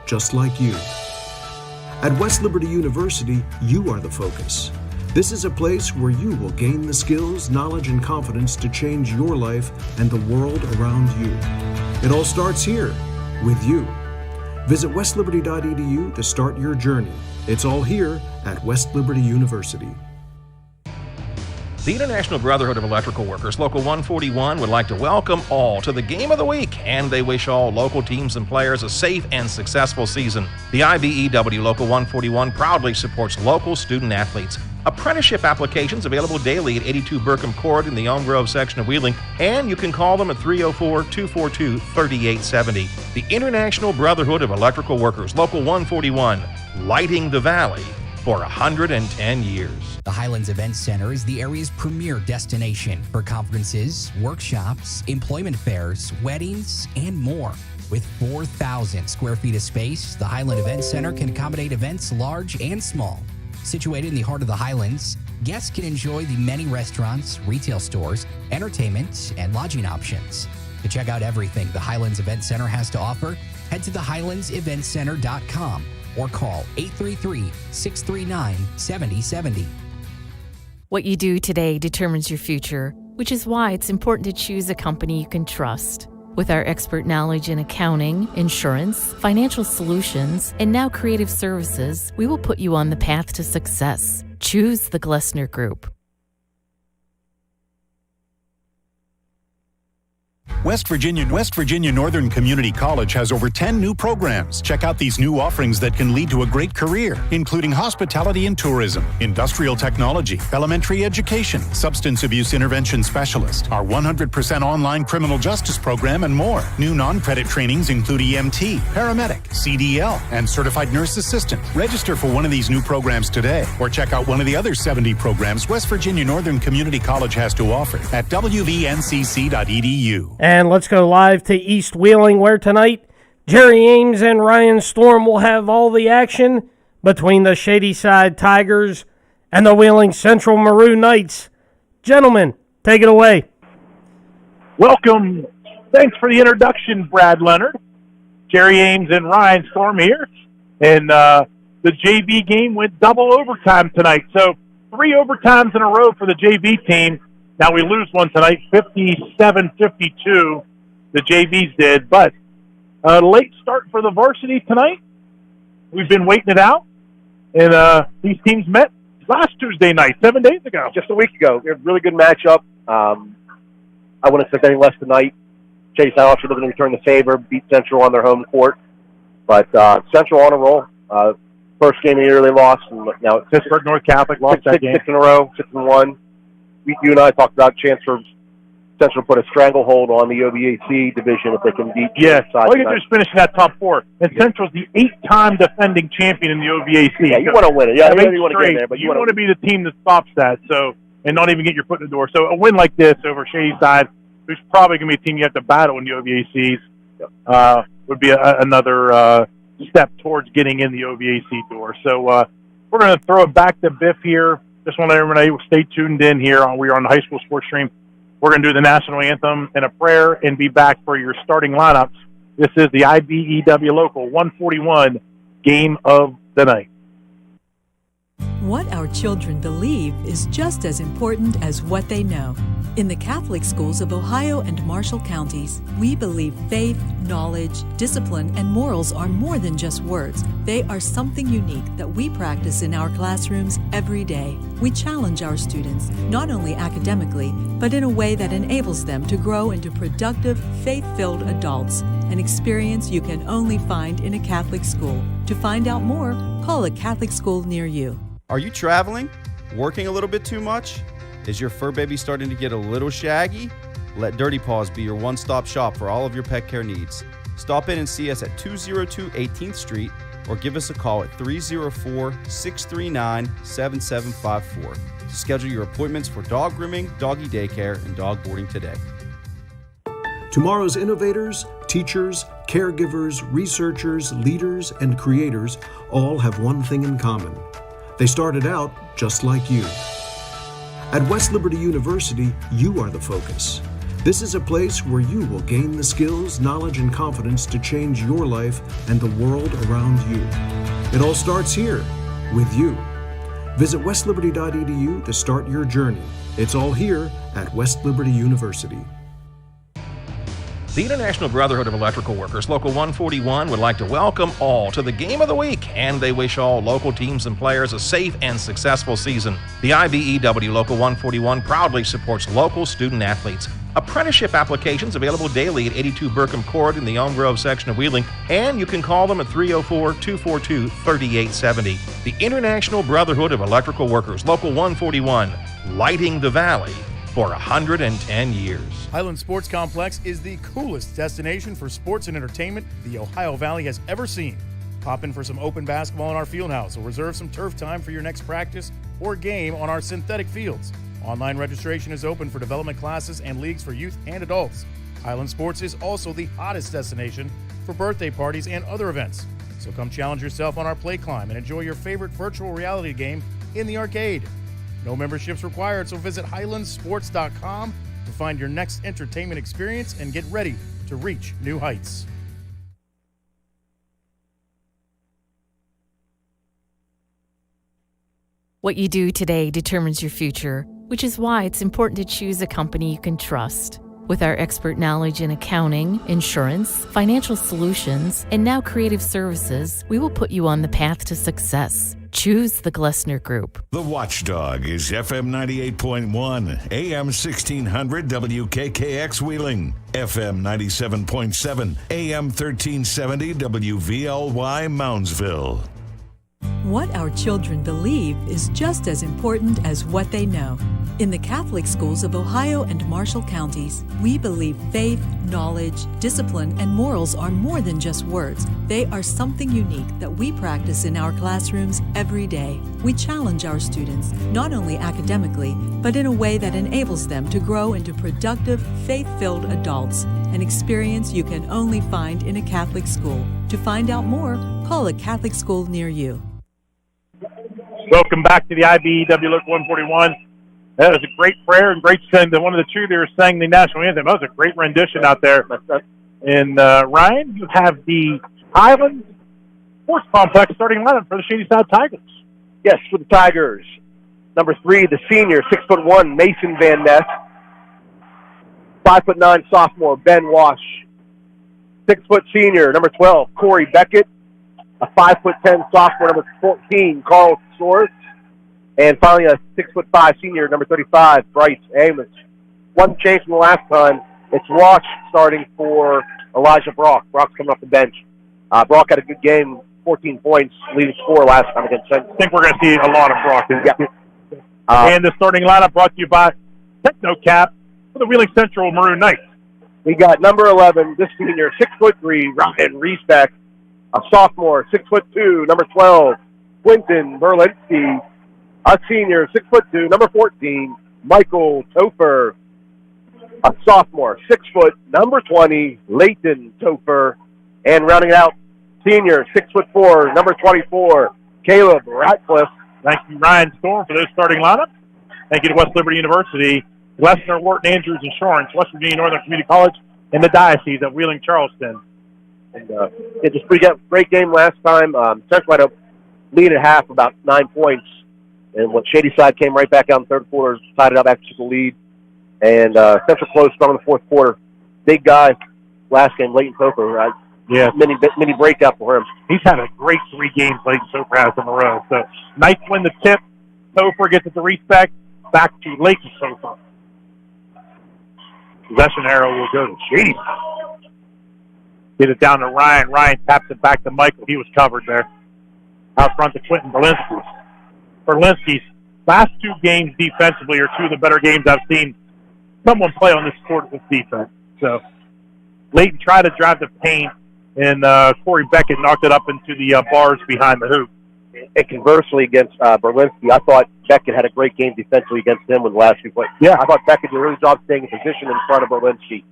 just like you. At West Liberty University, you are the focus. This is a place where you will gain the skills, knowledge, and confidence to change your life and the world around you. It all starts here, with you. Visit westliberty.edu to start your journey. It's all here at West Liberty University. The International Brotherhood of Electrical Workers, Local 141, would like to welcome all to the Game of the Week, and they wish all local teams and players a safe and successful season. The IBEW Local 141 proudly supports local student athletes. Apprenticeship applications available daily at 82 Burkham Court in the Elm Grove section of Wheeling, and you can call them at 304-242-3870. The International Brotherhood of Electrical Workers, Local 141, lighting the valley for 110 years. The Highlands Event Center is the area's premier destination for conferences, workshops, employment fairs, weddings, and more. With 4,000 square feet of space, the Highland Event Center can accommodate events large and small. Situated in the heart of the Highlands, guests can enjoy the many restaurants, retail stores, entertainment, and lodging options. To check out everything the Highlands Event Center has to offer, head to thehighlandseventcenter.com or call 833-639-7070. What you do today determines your future, which is why it's important to choose a company you can trust. With our expert knowledge in accounting, insurance, financial solutions, and now creative services, we will put you on the path to success. Choose the Glessner Group. West Virginia Northern Community College has over 10 new programs. Check out these new offerings that can lead to a great career, including hospitality and tourism, industrial technology, elementary education, substance abuse intervention specialist, our 100% online criminal justice program, and more. New non-credit trainings include EMT, paramedic, CDL, and certified nurse assistant. Register for one of these new programs today, or check out one of the other 70 programs West Virginia Northern Community College has to offer at wvncc.edu. And let's go live to East Wheeling, where tonight Jerry Ames and Ryan Storm will have all the action between the Shadyside Tigers and the Wheeling Central Maroon Knights. Gentlemen, take it away. Welcome. Thanks for the introduction, Brad Leonard. Jerry Ames and Ryan Storm here. And the JV game went double overtime tonight. So 3 overtimes in a row for the JV team. Now we lose one tonight, 57-52, the JVs did. But a late start for the varsity tonight. We've been waiting it out. And these teams met last Tuesday night, 7 days ago. Just a week ago. A really good matchup. I wouldn't expect any less tonight. Chase Alfred looking to return the favor, beat Central on their home court. But Central on a roll. First game of the year they lost. And now it's Pittsburgh North Catholic lost that game. 6 in a row, 6-1. You and I talked about a chance for Central to put a stranglehold on the OVAC division if they can beat. Yes, all you can do is finish in that top 4. And Central's the 8-time defending champion in the OVAC. Yeah, you want to win it. Yeah, you want to get in there, but you want to be the team that stops that. So, and not even get your foot in the door. So a win like this over Shadyside, who's probably going to be a team you have to battle in the OVACs, would be another step towards getting in the OVAC door. So we're going to throw it back to Biff here. Just want to let everybody stay tuned in here. We are on the high school sports stream. We're going to do the national anthem and a prayer and be back for your starting lineups. This is the IBEW Local 141 Game of the Night. What our children believe is just as important as what they know. In the Catholic schools of Ohio and Marshall counties, we believe faith, knowledge, discipline, and morals are more than just words. They are something unique that we practice in our classrooms every day. We challenge our students, not only academically, but in a way that enables them to grow into productive, faith-filled adults, an experience you can only find in a Catholic school. To find out more, call a Catholic school near you. Are you traveling? Working a little bit too much? Is your fur baby starting to get a little shaggy? Let Dirty Paws be your one-stop shop for all of your pet care needs. Stop in and see us at 202 18th Street or give us a call at 304-639-7754 to schedule your appointments for dog grooming, doggy daycare, and dog boarding today. Tomorrow's innovators, teachers, caregivers, researchers, leaders, and creators all have one thing in common. They started out just like you. At West Liberty University, you are the focus. This is a place where you will gain the skills, knowledge, and confidence to change your life and the world around you. It all starts here, with you. Visit westliberty.edu to start your journey. It's all here at West Liberty University. The International Brotherhood of Electrical Workers, Local 141, would like to welcome all to the Game of the Week, and they wish all local teams and players a safe and successful season. The IBEW Local 141 proudly supports local student athletes. Apprenticeship applications available daily at 82 Burkham Court in the Elm Grove section of Wheeling, and you can call them at 304-242-3870. The International Brotherhood of Electrical Workers, Local 141, lighting the valley for 110 years. Highland Sports Complex is the coolest destination for sports and entertainment the Ohio Valley has ever seen. Pop in for some open basketball in our field house or reserve some turf time for your next practice or game on our synthetic fields. Online registration is open for development classes and leagues for youth and adults. Highland Sports is also the hottest destination for birthday parties and other events. So come challenge yourself on our play climb and enjoy your favorite virtual reality game in the arcade. No memberships required, so visit highlandsports.com to find your next entertainment experience and get ready to reach new heights. What you do today determines your future, which is why it's important to choose a company you can trust. With our expert knowledge in accounting, insurance, financial solutions, and now creative services, we will put you on the path to success. Choose the Glessner Group. The Watchdog is FM 98.1, AM 1600 WKKX Wheeling, FM 97.7, AM 1370 WVLY Moundsville. What our children believe is just as important as what they know. In the Catholic schools of Ohio and Marshall counties, we believe faith, knowledge, discipline, and morals are more than just words. They are something unique that we practice in our classrooms every day. We challenge our students, not only academically, but in a way that enables them to grow into productive, faith-filled adults, an experience you can only find in a Catholic school. To find out more, call a Catholic school near you. Welcome back to the IBEW Local 141. That was a great prayer and great sing. One of the cheerleaders sang the national anthem. That was a great rendition out there. And Ryan, you have the Highlands Sports Complex starting lineup for the Shadyside Tigers. Yes, for the Tigers. Number 3, the senior, 6'1", Mason Van Ness. 5'9", sophomore, Ben Wash. 6' senior, number 12, Corey Beckett. A 5'10" sophomore, number 14, Carl Source. And finally, a 6'5" senior, number 35, Bryce Amos. One change from the last time. It's Wash starting for Elijah Brock. Brock's coming off the bench. Brock had a good game, 14 points, leading scorer last time against Central. I think we're going to see a lot of Brock. Yeah. And the starting lineup brought to you by TechnoCap for the Wheeling Central Maroon Knights. We got number 11, this senior, 6'3", Ryan Reesbeck. A sophomore, 6'2", number 12, Quentin Berlinski. A senior, 6'2", number 14, Michael Topher. A sophomore, 6 foot, number 20, Leighton Topher. And rounding it out, senior, 6'4", number 24, Caleb Ratcliffe. Thank you, Ryan Storm, for those starting lineup. Thank you to West Liberty University, Glessner, Wharton Andrews Insurance, West Virginia Northern Community College, and the Diocese of Wheeling Charleston. And it was a great game last time. Central had a lead at half, about 9 points. And when Shadyside came right back out in the third quarter, tied it up after the lead. And Central closed strong in the fourth quarter. Big guy last game, Leighton Topher. Yeah, mini breakout for him. He's had a great 3 games, Leighton Topher has in a row. So nice win the tip. Topher gets it to respect. Back to Leighton Topher. Possession arrow will go to Shadyside. Get it down to Ryan. Ryan taps it back to Michael. He was covered there. Out front to Quentin Berlinski. Berlinski's last 2 games defensively are 2 of the better games I've seen someone play on this court with defense. So Leighton tried to drive the paint, and Corey Beckett knocked it up into the bars behind the hoop. And conversely, against Berlinski, I thought Beckett had a great game defensively against him with the last 2 plays. Yeah, I thought Beckett did a really good job staying in position in front of Berlinski.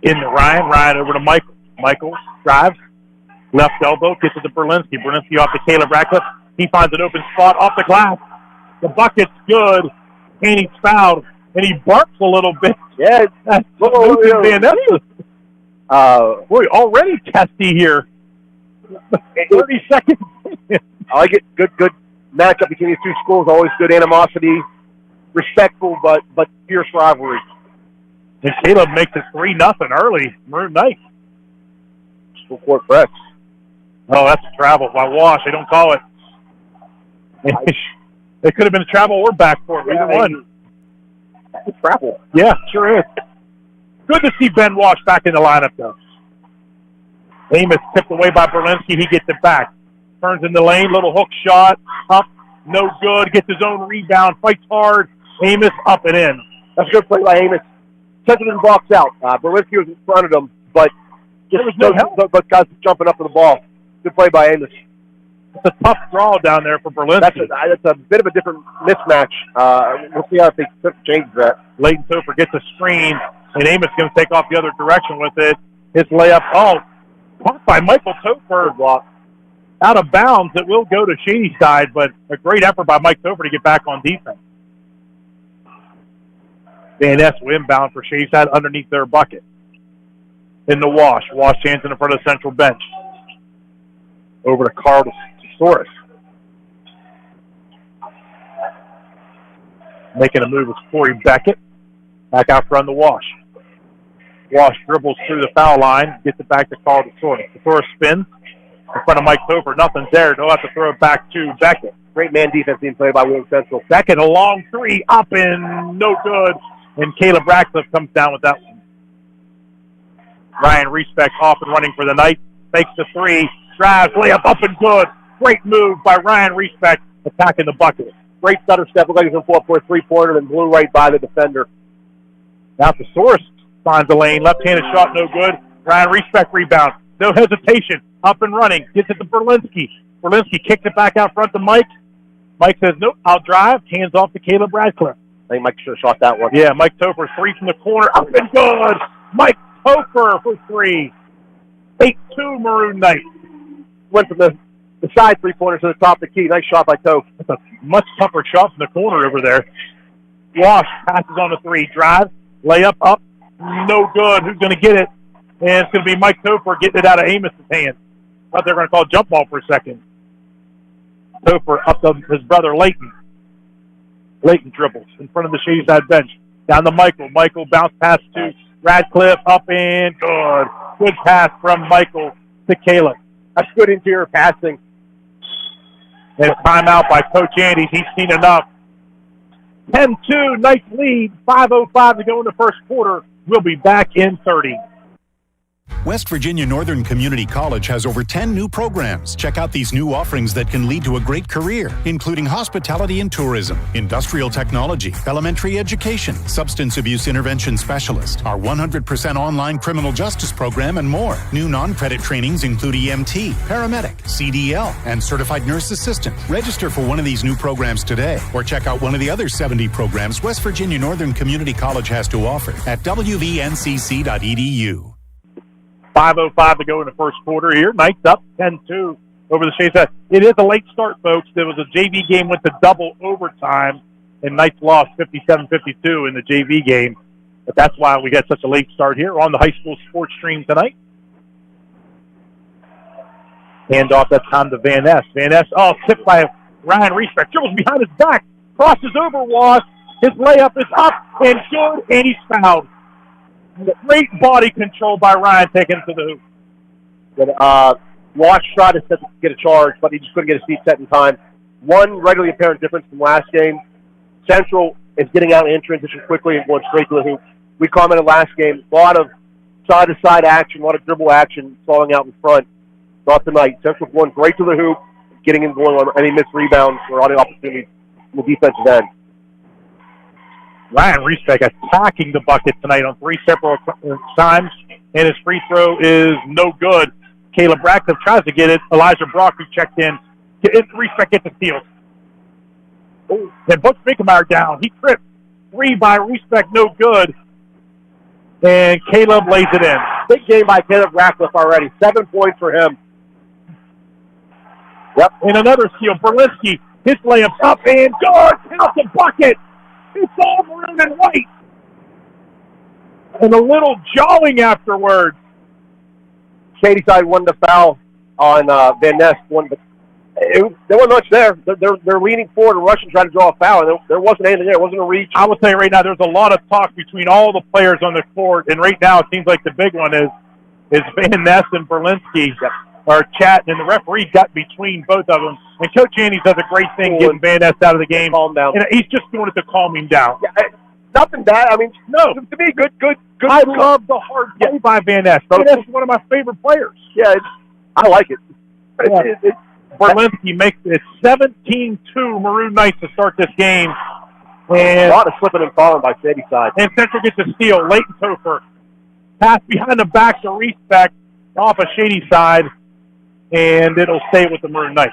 In to Ryan. Ryan over to Michael. Michael drives. Left elbow. Gets it to Berlinski. Berlinski off to Caleb Ratcliffe. He finds an open spot off the glass. The bucket's good. and he's fouled, and he barks a little bit. Yeah. Boy, already testy here. 30 seconds. I like it. Good matchup between these two schools. Always good animosity, respectful but fierce rivalry. And Caleb makes it 3-0 early. Maroon Knights. Full court press. Oh, that's a travel by Wash. They don't call it. It could have been a travel or backcourt. Either one. That's a travel. Yeah, sure is. Good to see Ben Wash back in the lineup, though. Amos tipped away by Berlinski. He gets it back. Turns in the lane. Little hook shot. Up. No good. Gets his own rebound. Fights hard. Amos up and in. That's a good play by Amos. Sends it in the box out. Berlinski was in front of him, but there was no help. But guys jumping up to the ball. Good play by Amos. It's a tough draw down there for Berlinski. That's a bit of a different mismatch. We'll see how they change that. Leighton Topher gets a screen, and Amos going to take off the other direction with it. His layup, blocked by Michael Topher. Block. Out of bounds. It will go to Shady Side, but a great effort by Mike Topher to get back on defense. Van Ness will inbound for Shady Side underneath their bucket. In the Wash. Wash hands in front of the central bench. Over to Carl Soros. Making a move with Corey Beckett. Back out front of the Wash. Wash dribbles through the foul line. Gets it back to Carl Soros. Soros spins in front of Mike Topher. Nothing's there. They'll have to throw it back to Beckett. Great man defense being played by Wheeling Central. Beckett, a long three. Up and no good. And Caleb Ratcliffe comes down with that one. Ryan Respect off and running for the night. Fakes the three. Drives, layup up and good. Great move by Ryan Respect attacking the bucket. Great stutter step. Looked like he was going to pull up for a three-pointer and blew right by the defender. Now Thesaurus finds the lane. Left-handed shot, no good. Ryan Respect rebound. No hesitation. Up and running. Gets it to Berlinski. Berlinski kicks it back out front to Mike. Mike says, nope, I'll drive. Hands off to Caleb Radcliffe. I think Mike should have shot that one. Yeah, Mike Topher, three from the corner. Up and good. Mike Topher for three. 8-2 Maroon Knights. Went from the side three-pointer to the top of the key. Nice shot by Topher. That's a much tougher shot from the corner over there. Wash passes on the three. Drive. Layup up. No good. Who's going to get it? And it's going to be Mike Topher getting it out of Amos's hand. Thought they were going to call jump ball for a second. Topher up to his brother Leighton. Leighton dribbles in front of the Shady Side bench. Down to Michael. Michael bounce pass to Radcliffe. Up and good. Good pass from Michael to Caleb. That's good interior passing. And a timeout by Coach Andes. He's seen enough. 10-2, Knights lead. 5:05 to go in the first quarter. We'll be back in 30. West Virginia Northern Community College has over 10 new programs. Check out these new offerings that can lead to a great career, including hospitality and tourism, industrial technology, elementary education, substance abuse intervention specialist, our 100% online criminal justice program, and more. New non-credit trainings include EMT, paramedic, CDL, and certified nurse assistant. Register for one of these new programs today, or check out one of the other 70 programs West Virginia Northern Community College has to offer at wvncc.edu. 5:05 to go in the first quarter here. Knights up 10-2 over the Shady Side. It is a late start, folks. There was a JV game went to double overtime, and Knights lost 57-52 in the JV game. But that's why we got such a late start here on the high school sports stream tonight. Hand off that time to Van Ness. Van Ness, tipped by Ryan Respect. Dribbles behind his back. Crosses over Wash. His layup is up and good, and he's fouled. Great body control by Ryan taking it to the hoop. But, Wash tried to get a charge, but he just couldn't get his feet set in time. One readily apparent difference from last game. Central is getting out in transition quickly and going straight to the hoop. We commented last game, a lot of side-to-side action, a lot of dribble action falling out in front. Not tonight. Central going great to the hoop, getting in going on any missed rebounds or any opportunities in the defensive end. Ryan Respect attacking the bucket tonight on three separate times, and his free throw is no good. Caleb Radcliffe tries to get it. Elijah Brock, who checked in. Respect gets the steal. And Butch Binkemeyer down. He tripped. Three by Respect, no good. And Caleb lays it in. Big game by Caleb Radcliffe already. 7 points for him. Yep. And another steal. Berlinski, his layup's up and good. Count the bucket. It's all maroon and white. And a little jawing afterwards. Shadyside won the foul on Van Ness. There wasn't much there. They're leaning forward and rushing, trying to draw a foul. And there wasn't anything there. It wasn't a reach. I will tell you right now, there's a lot of talk between all the players on the court. And right now, it seems like the big one is Van Ness and Berlinski are chatting. And the referee got between both of them. And Coach Andes does a great thing getting Van Ness out of the game. Calm down. And he's just doing it to calm him down. Yeah, nothing bad. I mean, no. To me, good. I love the hard play by Van Ness. Van Ness is one of my favorite players. Yeah, I like it. Yeah. Berlinski makes it 17-2 Maroon Knights to start this game. And a lot of slipping and falling by Shadyside. And Central gets a steal. Leighton Topher. Pass behind the back to Respect off of Shadyside. And it'll stay with the Maroon Knights.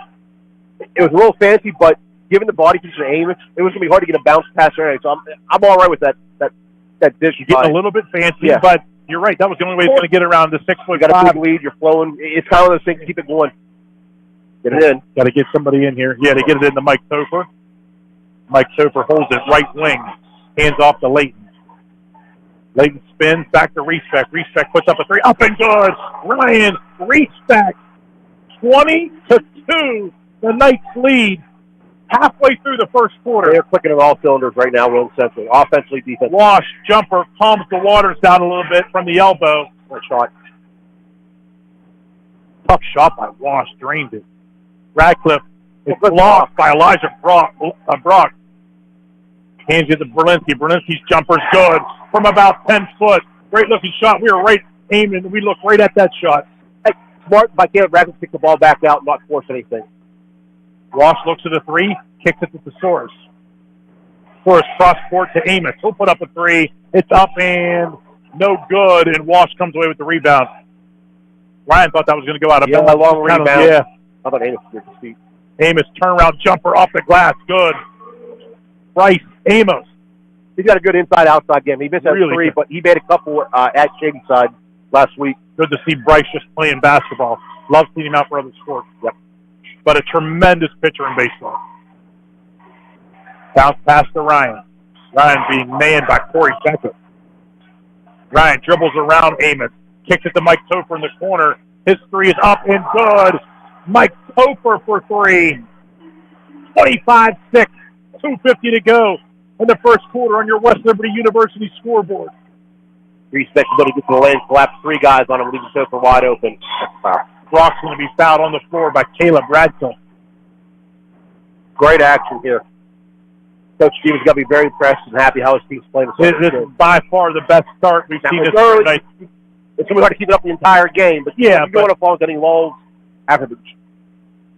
It was a little fancy, but given the body position of Amos, it was going to be hard to get a bounce pass or anything. So I'm all right with that dish. Getting a little bit fancy, but you're right. That was the only way it's going to get around the 6 foot. You got a big lead. You're flowing. It's kind of one of those things. Keep it going. Get it in. Got to get somebody in here. Yeah, they get it into Mike Topher. Mike Topher holds it right wing. Hands off to Leighton. Leighton spins back to Respect. Respect puts up a three. Up and good. Ryan Respect. 20-2. The Knights lead. Halfway through the first quarter. They're clicking on all cylinders right now, Will Central. Offensively, defensively. Wash, jumper, calms the waters down a little bit from the elbow. Good shot. Tough shot by Wash. Drained it. Radcliffe is blocked by Elijah Brock. Hands it to Berlinski. Berlinski's jumper's good from about 10 foot. Great looking shot. We were right aiming. We looked right at that shot. Hey, smart by Caleb Radcliffe to kick the ball back out and not force anything. Wash looks at a three, kicks it to Thesaurus. Thesaurus cross court to Amos. He'll put up a three. It's up and no good, and Wash comes away with the rebound. Ryan thought that was going to go out of bounds. Yeah, long rebound. Yeah. How about Amos with his feet? Amos turnaround jumper off the glass. Good. Bryce Amos. He's got a good inside-outside game. He missed that Really three, good. but he made a couple at Shadyside last week. Good to see Bryce just playing basketball. Love seeing him out for other sports. Yep. But a tremendous pitcher in baseball. Bounce pass to Ryan. Ryan being manned by Corey Becker. Ryan dribbles around Amos. Kicks it to Mike Topher in the corner. His three is up and good. Mike Topher for three. 25-6. 2:50 to go in the first quarter on your West Liberty University scoreboard. Respect ability to get to the lane, collapse three guys on him, leaving Topher wide open. Brock's going to be fouled on the floor by Caleb Radcliffe. Great action here. Coach Stevens got to be very impressed and happy how his team's playing. This is by far the best start we've seen this tonight. It's going to be hard to keep it up the entire game, but yeah, going up on getting lulls after the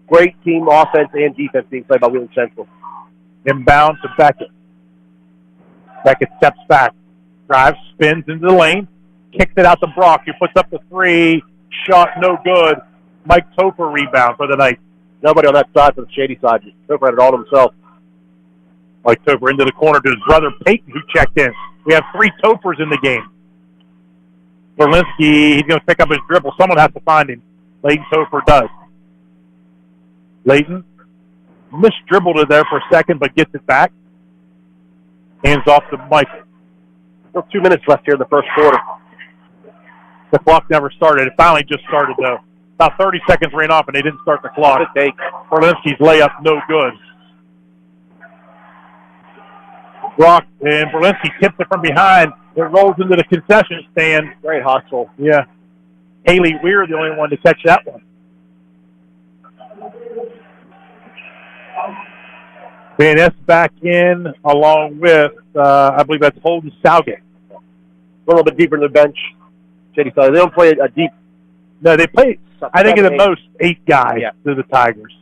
great team offense and defense being played by Wheeling Central. Inbound to Beckett. Beckett steps back, drives, spins into the lane, kicks it out to Brock. He puts up the three, shot no good. Mike Topher rebound for the night. Nobody on that side for the Shady side. Topher had it all to himself. Mike Topher into the corner to his brother Peyton, who checked in. We have three Tophers in the game. Berlinski, he's going to pick up his dribble. Someone has to find him. Leighton Topher does. Leighton misdribbled it there for a second, but gets it back. Hands off to Michael. Still 2 minutes left here in the first quarter. The clock never started. It finally just started, though. About 30 seconds ran off, and they didn't start the clock. Berlinski's layup, no good. Brock and Berlinski tips it from behind. It rolls into the concession stand. Great hustle. Yeah. Haley Weir, the only one to catch that one. Van Ness back in along with, I believe that's Holden Salgate. A little bit deeper in the bench. Shady side. They don't play a deep. No, they play, I think, at the most 8 guys to the Tigers.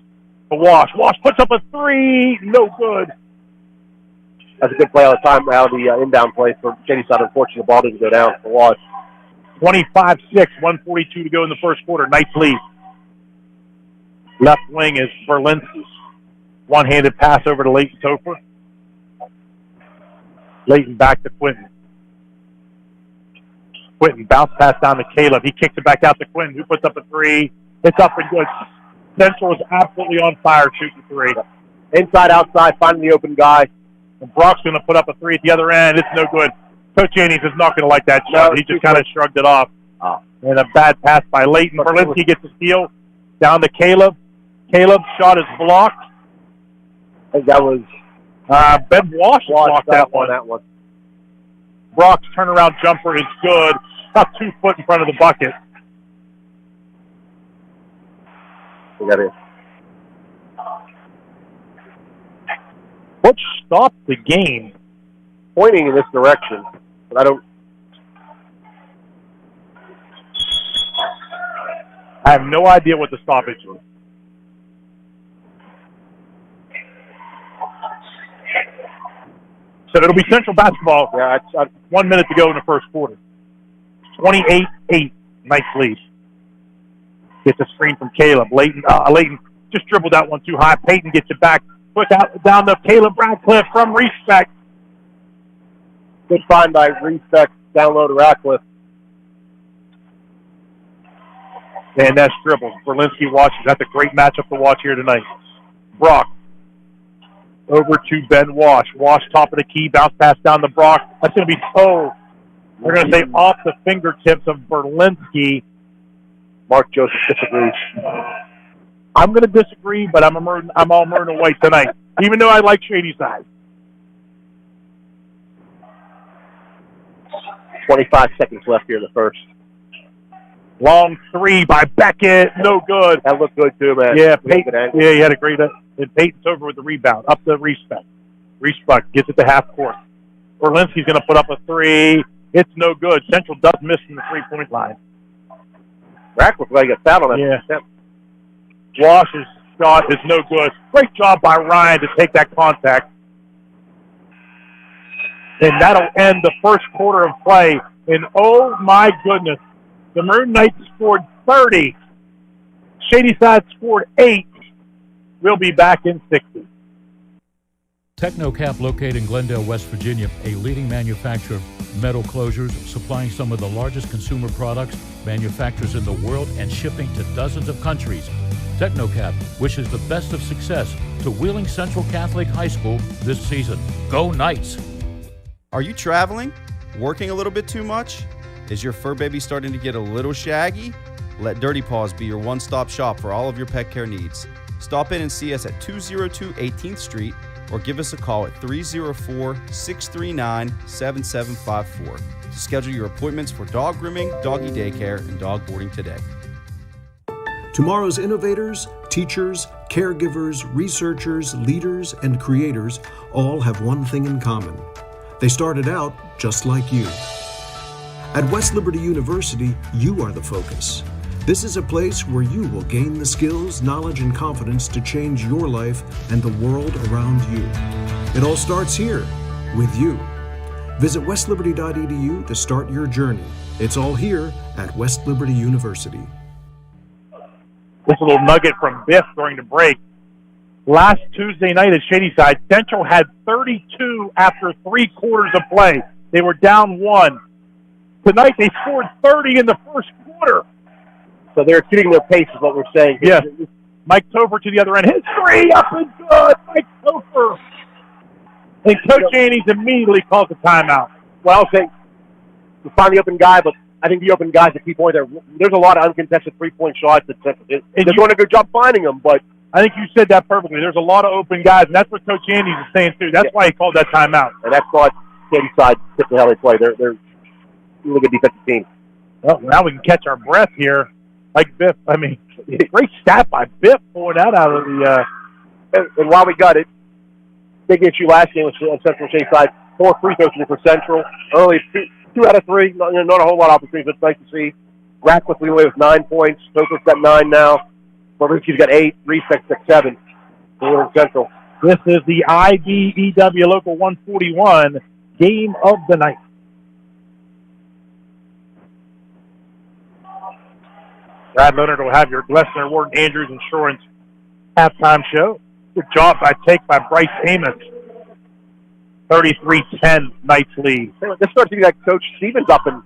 But Wash puts up a three. No good. That's a good play all the time out of the inbound play for Shady side. Unfortunately, the ball didn't go down for Wash. 25-6, 1:42 to go in the first quarter. Nice lead. Left wing is Berlinski. One-handed pass over to Leighton Topher. Leighton back to Quinton. Quinton bounce pass down to Caleb. He kicks it back out to Quinton, who puts up a three. It's up and good. Central is absolutely on fire shooting three. Inside, outside, finding the open guy. And Brock's going to put up a three at the other end. It's no good. Coach Andes is not going to like that shot. He just kind of shrugged it off. And a bad pass by Leighton. Berlinski gets a steal down to Caleb. Caleb's shot is blocked. I think that was Ben Walsh blocked that one. Brock's turnaround jumper is good. About 2 foot in front of the bucket. We got it. What stopped the game? Pointing in this direction, but I don't. I have no idea what the stoppage was. So it'll be Central basketball. Yeah, 1 minute to go in the first quarter. 28-8, nice lead. Gets a screen from Caleb. Leighton just dribbled that one too high. Peyton gets it back. Put out down to Caleb Radcliffe from Respect. Good find by Respect. Down low to Radcliffe. And that's dribbles. Berlinski watches. That's a great matchup to watch here tonight. Brock. Over to Ben Wash. Wash top of the key. Bounce pass down to Brock. That's going to be they're going to say off the fingertips of Berlinski. Mark Joseph disagrees. I'm going to disagree, but I'm all Myrna White tonight, even though I like Shady Side. 25 seconds left here in the first. Long three by Beckett. No good. That looked good, too, man. Yeah, Peyton. Yeah, he had a great... And Peyton's over with the rebound. Up to Respect. Respect gets it to half court. Berlinski's going to put up a three. It's no good. Central does miss from the three-point line. Radcliffe got to get fouled on that. Yeah. Wash's shot is no good. Great job by Ryan to take that contact. And that'll end the first quarter of play. And oh my goodness, the Maroon Knights scored 30. Shadyside scored 8. We'll be back in 60. Technocap, located in Glendale, West Virginia, a leading manufacturer of metal closures, supplying some of the largest consumer products, manufacturers in the world, and shipping to dozens of countries. Technocap wishes the best of success to Wheeling Central Catholic High School this season. Go Knights! Are you traveling? Working a little bit too much? Is your fur baby starting to get a little shaggy? Let Dirty Paws be your one-stop shop for all of your pet care needs. Stop in and see us at 202 18th Street or give us a call at 304-639-7754 to schedule your appointments for dog grooming, doggy daycare, and dog boarding today. Tomorrow's innovators, teachers, caregivers, researchers, leaders, and creators all have one thing in common. They started out just like you. At West Liberty University, you are the focus. This is a place where you will gain the skills, knowledge, and confidence to change your life and the world around you. It all starts here, with you. Visit westliberty.edu to start your journey. It's all here at West Liberty University. This little nugget from Biff during the break. Last Tuesday night at Shadyside, Central had 32 after 3 quarters of play. They were down 1. Tonight they scored 30 in the first quarter. So they're exceeding their pace is what we're saying. Yes. Mike Topher to the other end. His three up and good. Mike Topher. And Coach Andes immediately calls a timeout. Well, I'll say to find the open guy, but I think the open guy's a key point there. There's a lot of uncontested three-point shots that Central did. They're doing a good job finding them, but I think you said that perfectly. There's a lot of open guys, and that's what Coach Andes is saying, too. That's why he called that timeout. And that's why Shadyside tip the hell they play. They're a really good defensive team. Well, now we can catch our breath here. Like Biff, I mean, great stat by Biff pulling that out of the... And while we got it, big issue last game was on Central Shadyside. 4 free throws for Central. Early, 2 out of 3. Not a whole lot of opportunities, but it's nice to see. Radcliffe leading away with 9 points. Topher's got 9 now. Berlinski's got 8. Respect 6-7. For Central. This is the IBEW Local 141 game of the night. Brad Leonard will have your Glessner, Ward, Andrews Insurance halftime show. Good job by Bryce Amos. 33-10, Knights lead. This starts to be like Coach Stevens up and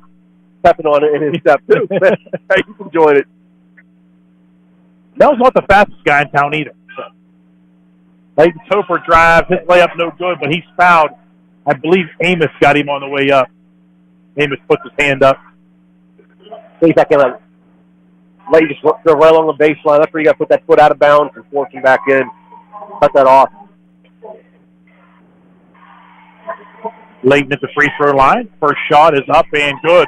stepping on it in his step, too. He's enjoying it. That was not the fastest guy in town either. Leighton Topher drives. His layup no good, but he's fouled. I believe Amos got him on the way up. Amos puts his hand up. See if I can Leighton just go right along the baseline. That's where you got to put that foot out of bounds and force him back in. Cut that off. Leighton at the free throw line. First shot is up and good.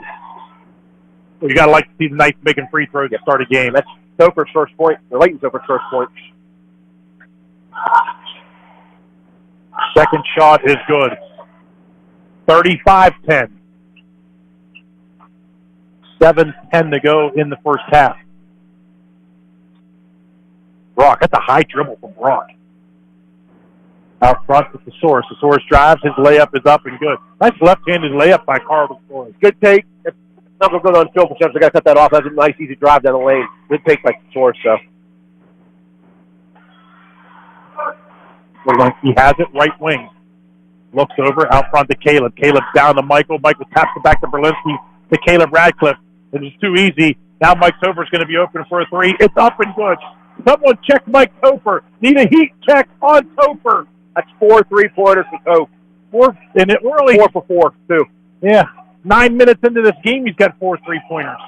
You got to like to see the Knights making free throws to start a game. That's Topher's first point, or Leighton Topher's first point. Second shot is good. 35-10. 7:10 to go in the first half. Brock, that's a high dribble from Brock. Out front with Thesaurus. Thesaurus drives. His layup is up and good. Nice left-handed layup by Carl Thesaurus. Good take. It's not going to go on field percentage. I got to cut that off. That's a nice, easy drive down the lane. Good take by Thesaurus, so. He has it, right wing. Looks over, out front to Caleb. Caleb down to Michael. Michael taps it back to Berlinski to Caleb Radcliffe. It is too easy. Now Mike Topher's going to be open for a three. It's up and good. Someone check Mike Topher. Need a heat check on Topher. That's 4 3-pointers for Topher. And it really 4 for 4, too. Yeah. 9 minutes into this game, he's got 4 3-pointers.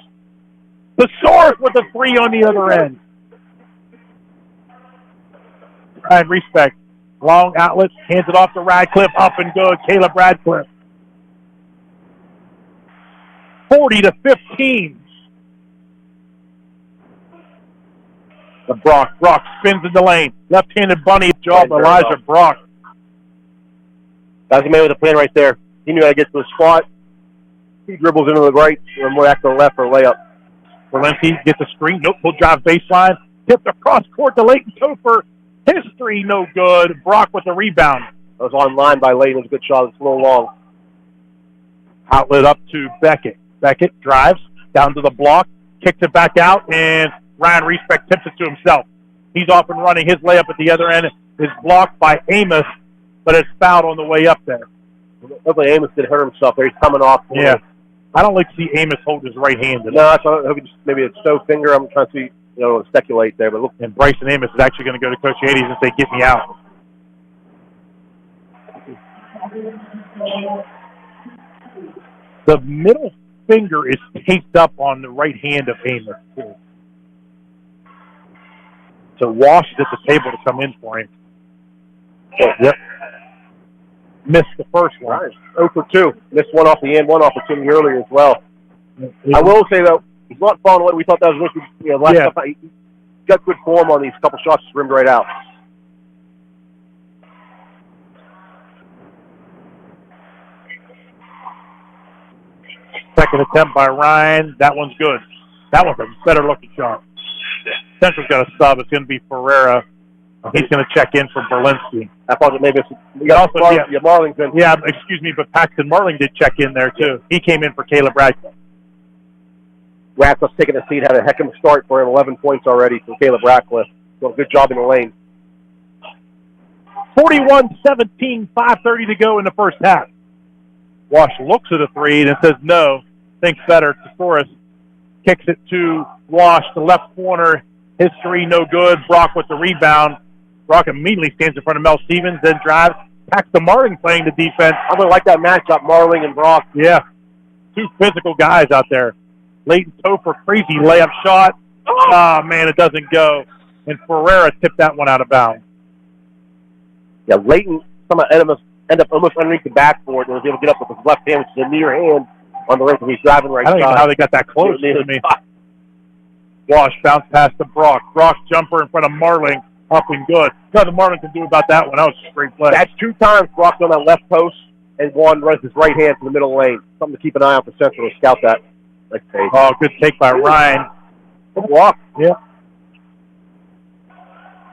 Thesaurus with a three on the other end. And respect. Long outlet, hands it off to Radcliffe, up and good. Caleb Radcliffe. 40-15. The Brock spins in the lane. Left-handed bunny job, Elijah Brock. That's the man with a plan right there. He knew how to get to the spot. He dribbles into the right, and more back to the left for a layup. Walensky gets a screen. Nope, he'll drive baseline. Tipped across court to Leighton Topher. History no good. Brock with the rebound. That was on line by Leighton. It was a good shot. It's a little long. Outlet up to Beckett. Beckett drives down to the block, kicks it back out, and Ryan Respect tips it to himself. He's off and running. His layup at the other end is blocked by Amos, but it's fouled on the way up there. Hopefully Amos did hurt himself there. He's coming off. Yeah. I don't like to see Amos hold his right hand. No, I thought maybe it's toe finger. I'm trying to see, speculate there. But look. And Bryson Amos is actually going to go to Coach Hades and say, get me out. The middle finger is taped up on the right hand of Amos, too. So Walsh is at the table to come in for him. Yep. Missed the first one. Right. 0 for 2. Missed one off the end, one opportunity earlier as well. I will say, though, he's not falling away. We thought that was last couple. He got good form on these couple shots, rimmed right out. Second attempt by Ryan. That one's good. That one's a better-looking shot. Central's got a sub. It's going to be Ferreira. He's going to check in for Berlinski. I thought that maybe Marlington. Yeah, excuse me, but Paxton Marling did check in there, too. He came in for Caleb Radcliffe. Radcliffe's taking a seat, had a heck of a start for him, 11 points already for Caleb Radcliffe. So good job in the lane. 41-17, 5:30 to go in the first half. Wash looks at a three and says no. Thinks better. Thesaurus kicks it to Wash, the left corner. His three no good. Brock with the rebound. Brock immediately stands in front of Mel Stevens, then drives. Paxton Marling playing the defense. I really like that matchup, Marling and Brock. Yeah. Two physical guys out there. Leighton Topher, crazy layup shot. Oh, man, it doesn't go. And Ferreira tipped that one out of bounds. Yeah, Leighton somehow end up almost underneath the backboard and was able to get up with his left hand, which is a near hand on the rim because he's driving right side. I don't even know how they got that close to me. Wash bounce past to Brock. Brock jumper in front of Marling. Up and good. Nothing Marling can do about that one. That was a straight play. That's 2 times Brock on that left post and one runs his right hand to the middle lane. Something to keep an eye on for Central to scout that. Oh, good take by Ryan. Good block. Yeah.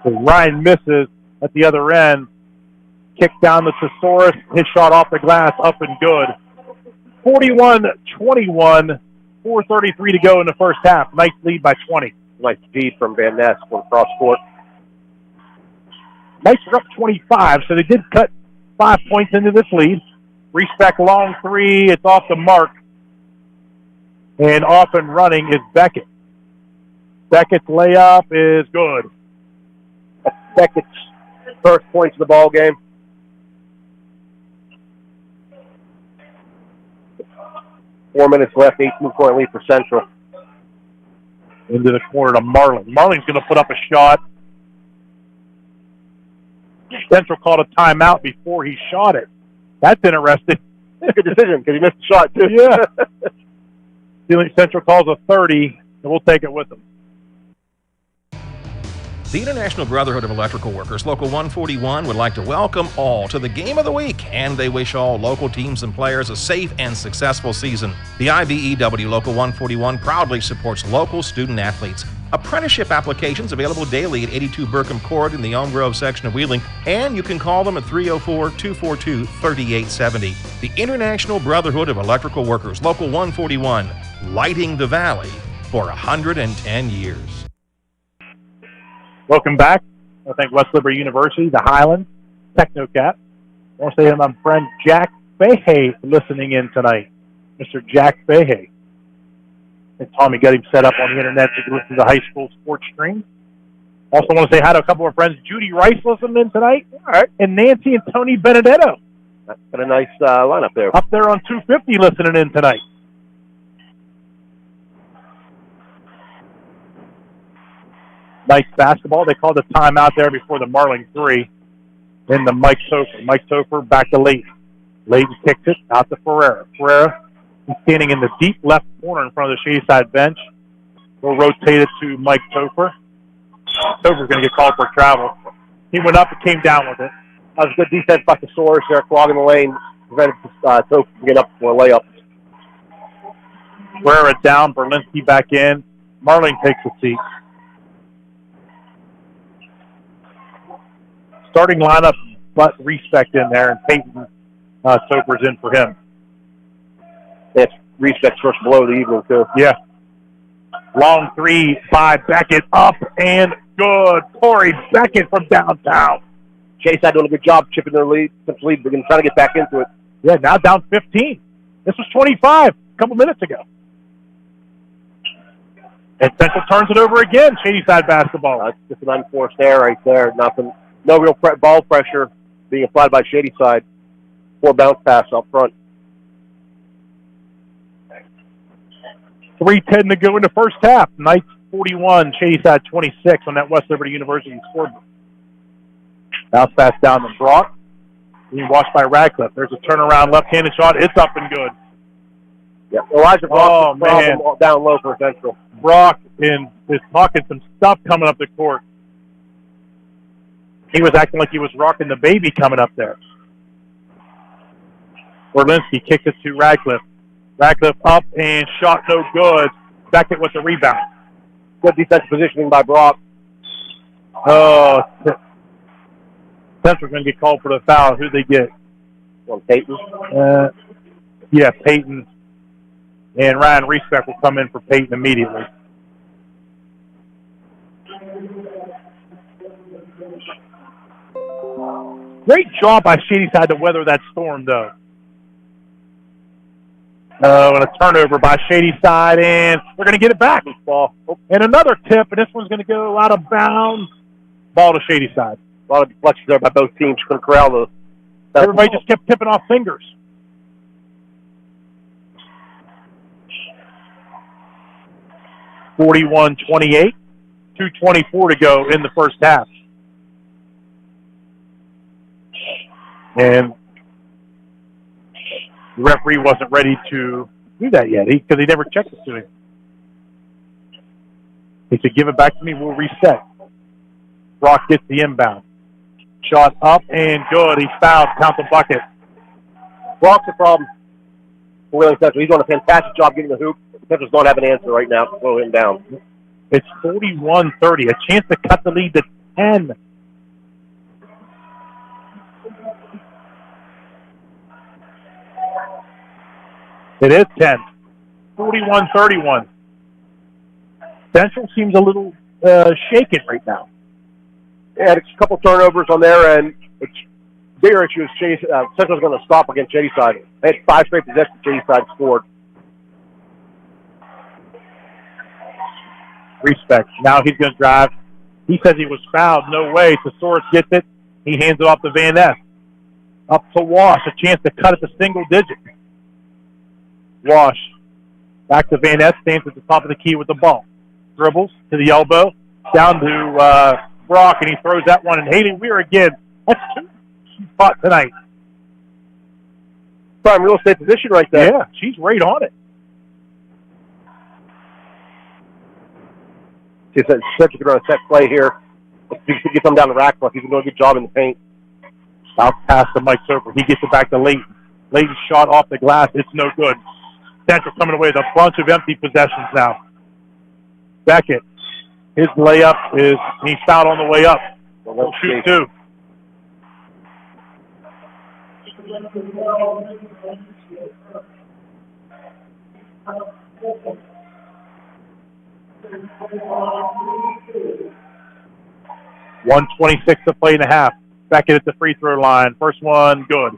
So Ryan misses at the other end. Kick down the Thesaurus. His shot off the glass. Up and good. 41-21. 4:33 to go in the first half. Nice lead by 20. Nice feed from Van Ness from cross court. Knights are up 25, so they did cut 5 points into this lead. Respect long three. It's off the mark. And off and running is Beckett. Beckett's layup is good. Beckett's First points of the ball game. Four minutes left, 18-point lead for Central. Into the corner to Marlin. Marlin's going to put up a shot. Central called a timeout before he shot it. That's interesting. Good decision because he missed the shot, too. Yeah. Central calls a 30, and we'll take it with them. The International Brotherhood of Electrical Workers, Local 141, would like to welcome all to the Game of the Week, and they wish all local teams and players a safe and successful season. The IBEW Local 141 proudly supports local student athletes. Apprenticeship applications available daily at 82 Burkham Court in the Elm Grove section of Wheeling, and you can call them at 304-242-3870. The International Brotherhood of Electrical Workers, Local 141, lighting the valley for 110 years. Welcome back. I thank West Liberty University, the Highlands, TechnoCap. I want to say to my friend Jack Fahey listening in tonight. Mr. Jack Fahey. And Tommy got him set up on the internet to listen to the high school sports stream. Also want to say hi to a couple of friends. Judy Rice listening in tonight. All right. And Nancy and Tony Benedetto. That's got a nice lineup there. Up there on 250 listening in tonight. Nice basketball. They called a timeout there before the Marling 3. Then the Mike Topher. Mike Topher back to Leighton. Leighton kicks it out to Ferreira. Ferreira is standing in the deep left corner in front of the Shadyside bench. We'll rotate it to Mike Topher. Topher's going to get called for travel. He went up and came down with it. That was good defense by Thesaurus there, clogging the lane. Prevented Topher from getting up for a layup. Ferreira down. Berlinski back in. Marling takes a seat. Starting lineup, but Respect in there, and Peyton Topher's in for him. That's Respect's first blow of the evening, too. Yeah. Long three by Beckett, up and good. Corey Beckett from downtown. Chase had done a good job chipping their lead. They're going to try to get back into it. Yeah, now down 15. This was 25 a couple minutes ago. And Central turns it over again. Shadyside basketball. It's just an unforced error right there. Nothing. No real ball pressure being applied by Shadyside. 4 bounce pass up front. 3:10 to go in the first half. Knights 41, Shadyside 26 on that West Liberty University scoreboard. Bounce pass down to Brock. Being watched by Radcliffe. There's a turnaround left-handed shot. It's up and good. Yeah, Elijah Brock down low for Central. Brock is talking some stuff coming up the court. He was acting like he was rocking the baby coming up there. Berlinski kicks it to Radcliffe. Radcliffe up and shot no good. Beckett with the rebound. Good defensive positioning by Brock. Oh, Central's going to get called for the foul. Who'd they get? Well, Peyton. Yeah, Peyton. And Ryan Respect will come in for Peyton immediately. Great job by Shadyside to weather that storm, though. And a turnover by Shadyside, and we're going to get it back. And another tip, and this one's going to go out of bounds. Ball to Shadyside. A lot of deflections there by both teams. Couldn't corral the. Everybody just kept tipping off fingers. (41-28), 2:24 to go in the first half. And the referee wasn't ready to do that yet because he never checked it to him. He said, give it back to me, we'll reset. Brock gets the inbound. Shot up and good. He's fouled. Count the bucket. Brock's the problem for Wheeling Central. He's doing a fantastic job getting the hoop. Central's don't have an answer right now to slow him down. It's 41-30. A chance to cut the lead to 10. It is 10. 41-31. Central seems a little shaken right now. Yeah, it's a couple turnovers on their end. It's bigger issue is Central's going to stop against Shadyside. They had 5 straight possessions. Shadyside scored. Respect. Now he's going to drive. He says he was fouled. No way. Thesaurus gets it He hands it off to Van Ness. Up to Wash, a chance to cut it to single digit. Wash, back to Van Ness, stands at the top of the key with the ball. Dribbles to the elbow, down to Brock, and he throws that one. And Haley Weir again. That's two she's caught tonight. Prime real estate position right there. Yeah, she's right on it. She said Cedric on a set play here. He can get them down the rack block. He's doing a good job in the paint. South pass to Mike Soper. He gets it back to Leighton. Leighton shot off the glass. It's no good. Central coming away with a bunch of empty possessions now. Beckett. His layup is, he's fouled on the way up. We'll shoot two. $1:26 to play in the half. Beckett at the free throw line. First one, good.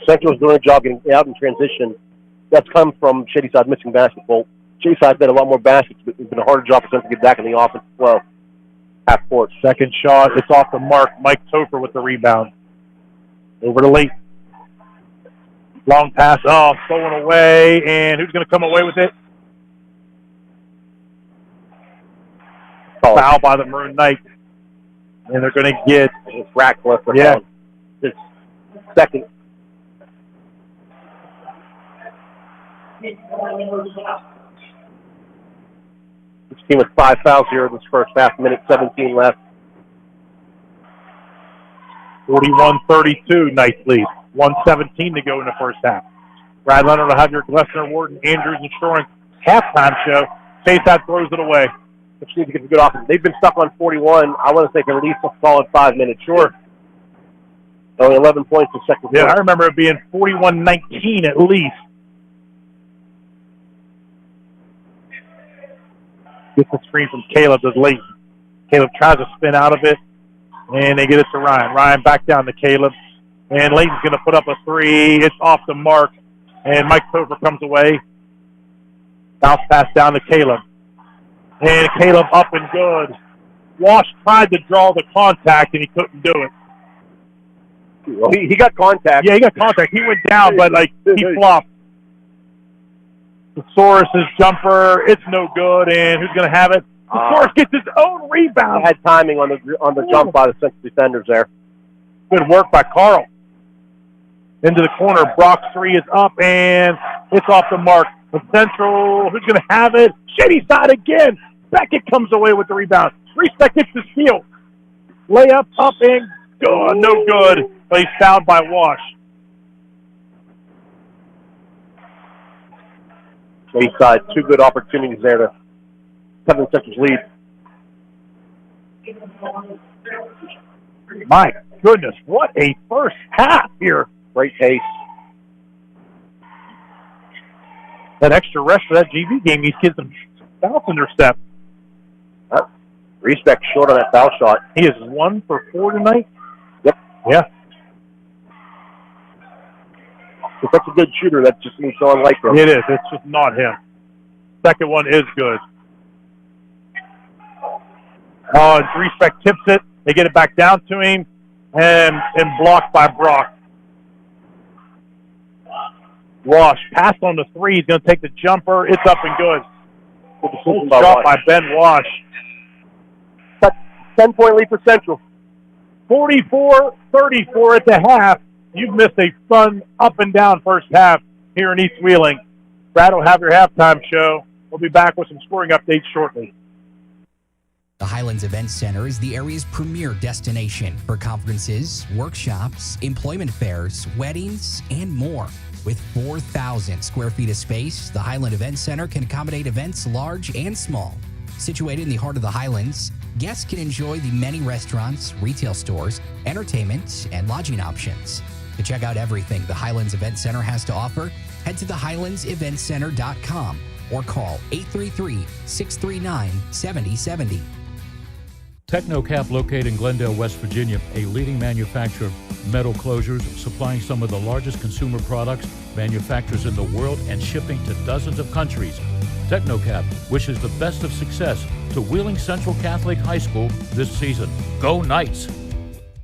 Central's doing a job getting out in transition. That's come from Shadyside missing basketball. Shadyside's had a lot more baskets, but it's been a harder job for them to get back in the offensive flow. Half court. Second shot, it's off the mark. Mike Topher with the rebound. Over to Leighton. Long pass, stolen away, and who's going to come away with it? Foul by the Maroon Knights. And they're going to get Ratcliffe. Yeah. His second. This team with 5 fouls here in this first half, minute 17 left. 41-32, Knights lead. 1:17 to go in the first half. Brad Leonard will have your Glessner, Warden, Andrews, and Shoring halftime show. Shayside throws it away. Which needs to get a good offense. They've been stuck on 41. I want to say they can at least a solid 5 minutes. Sure. Only 11 points in second Yeah, quarter. I remember it being 41-19 at least. Gets the screen from Caleb to Leighton. Caleb tries to spin out of it, and they get it to Ryan. Ryan back down to Caleb, and Leighton's going to put up a three. It's off the mark, and Mike Topher comes away. Bounce pass down to Caleb. And Caleb up and good. Wash tried to draw the contact, and he couldn't do it. Well, he got contact. Yeah, he got contact. He went down, but, he flopped. Thesaurus' jumper, it's no good, and who's going to have it? Thesaurus gets his own rebound. Had timing on the jump by the Central defenders there. Good work by Carl. Into the corner, Brock's three is up, and it's off the mark. The Central, who's going to have it? Shadyside again. Beckett comes away with the rebound. Respect gets the steal. Layup up and good. No good. But he's fouled by Wash. Shadyside, 2 good opportunities there to cut the Central's lead. My goodness, what a first half here. Great pace. That extra rest for that GV game, these kids have fouls in their step. Respect short on that foul shot. He is 1 for 4 tonight. Yep. Yeah. If that's a good shooter, that just means so unlike him. It is. It's just not him. Second one is good. And Respect tips it. They get it back down to him and blocked by Brock. Wash passed on the three. He's going to take the jumper. It's up and good. Good shot by Ben Wash. 10-point lead for Central. 44-34 at the half. You've missed a fun up and down first half here in East Wheeling. Brad will have your halftime show. We'll be back with some scoring updates shortly. The Highlands Event Center is the area's premier destination for conferences, workshops, employment fairs, weddings, and more. With 4,000 square feet of space, the Highland Event Center can accommodate events large and small. Situated in the heart of the Highlands, guests can enjoy the many restaurants, retail stores, entertainment, and lodging options. To check out everything the Highlands Event Center has to offer, head to thehighlandseventcenter.com or call 833-639-7070. Technocap, located in Glendale, West Virginia, a leading manufacturer of metal closures, supplying some of the largest consumer products, manufacturers in the world, and shipping to dozens of countries. Technocap wishes the best of success to Wheeling Central Catholic High School this season. Go Knights!